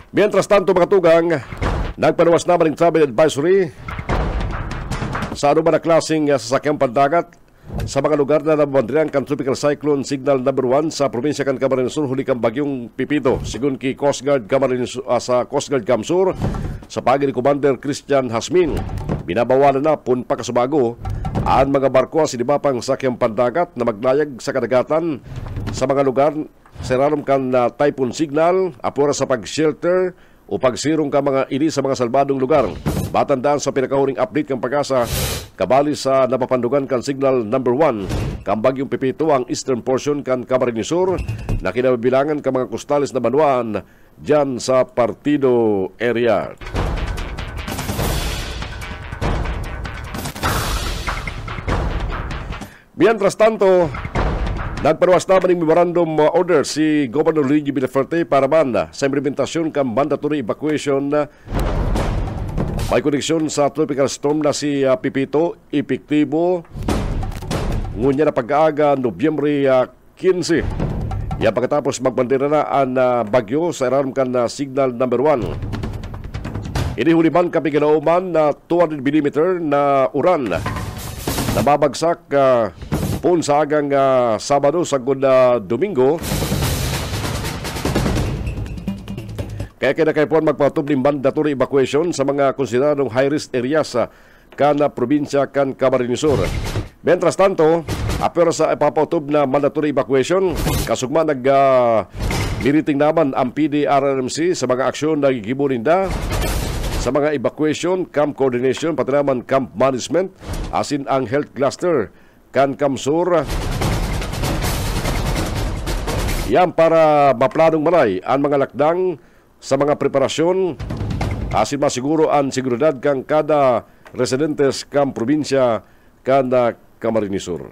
Mientras tanto mga tugang, nagpanuwas naman ng travel advisory sa anuman na klaseng sasakyang pandagat sa mga lugar na nabandriang kan Tropical Cyclone Signal number 1 sa probinsya kan Camarines Sur huli kang bagyong Pipito. Sigun ki Coast Guard Camarines sa Coast Guard Kamsur sa pagi ni Commander Christian Hasmin, binabawalan na pun pakasubago ang mga barko sa libapang sakyang pandagat na maglayag sa kadagatan sa mga lugar serarom kan typhoon signal apura sa pag-shelter o pagsirong ka mga ini sa mga salbadong lugar. Batandaan sa pinakahuring update kang Pag-asa, kabali sa napapandugan kan signal number 1 kang bagyong Pipito ang eastern portion kan Camarines Sur na kinabibilangan ka mga kostalis na banwaan dyan sa Partido area. Mientras tanto, nagparuwas naman ng memorandum order si Governor Luigi Villaferte para banda sa implementasyon ng mandatory evacuation na may koneksyon sa tropical storm na si Pipito, epektibo ngunya na pag-aaga Nobyembre 15. Yan pagkatapos magbandera na ang bagyo sa ilalim kan signal number 1. Inihuliban kami kinauman na 200 mm na uran na babagsak pun sa agang Sabado sa Domingo. Kaya kinakaipuan magpatubling mandatory evacuation sa mga konsideradong high-risk areas sa kana probinsya kan Camarines Sur. Mientras tanto, apero sa ipapatub na mandatory evacuation, kasugma nag-meeting naman ang PDRRMC sa mga aksyon na gigibuninda sa mga evacuation, camp coordination, pati naman camp management, asin ang health cluster kan Kamsur. Yan para maplanong malay ang mga lakdang sa mga preparasyon, asin masiguro ang seguridad kang kada residentes kan probinsya kan Camarines Sur.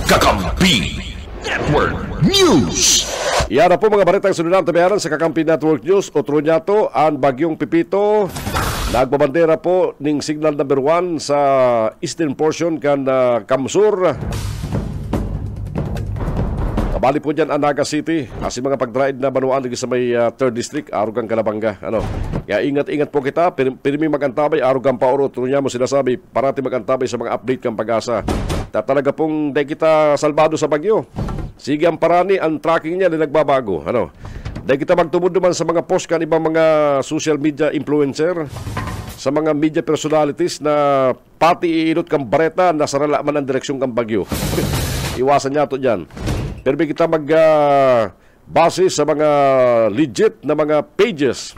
Kakampi Network News. Yan na po mga baritang sunod tabayaran sa Kakampi Network News. Otro niya to, ang bagyong Pipito nagbabandera po ning signal number 1 sa eastern portion kan Kamsur. Kabali po dyan ang Naga City, asi mga pag-drive na banuan sa may 3rd District, Arugang Calabanga. Kaya ingat-ingat po kita, pirmi mag-antabay, Arugang Paoro, tuloy niya mo sinasabi, parati mag-antabay sa mga update kang Pag-asa. Talaga pong di kita salbado sa bagyo. Sige ang parani, ang tracking niya na nagbabago. Di kita magtumod naman sa mga post kan ibang mga social media influencer, sa mga media personalities na pati iinot kang bareta na sarala man ang direksyon kang bagyo. Iwasan niya ito dyan. Pero kita mag-base sa mga legit na mga pages,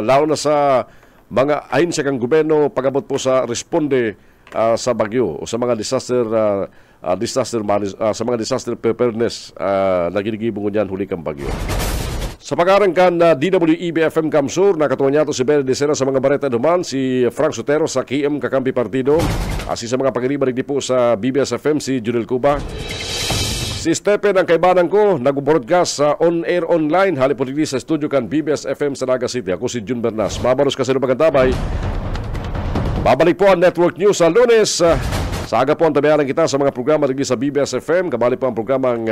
lalo na sa mga ahensya kang gobyerno pag-abot po sa responde sa bagyo o sa mga sa mga disaster preparedness na ginigibong niyan huli kang bagyo. Sa pag-arangkan na DWEB-FM Kamsur, nakatuwa niya ito si Benny Decena sa mga bareta duman, si Frank Sotero sa KM Kakampi Partido, asi sa mga pag-iribarig di po sa BBS-FM si Junel Cuba. Si Stephen ang kaibanan ko, nag-broadcast sa on-air online, halipon din sa studio kan BBS-FM sa Naga City. Ako si Jun Bernas. Mabaros kasi ng pagkantabay. Babalik po ang Network News sa Lunes. Sa aga po ang tabayaran kita sa mga programa rin sa BBS-FM. Kabali po ang programang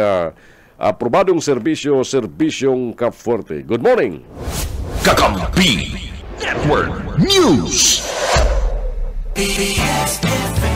aprobadong serbisyo, Serbisyong Cap Fuerte. Good morning! Kakampi Network News. BBS-FM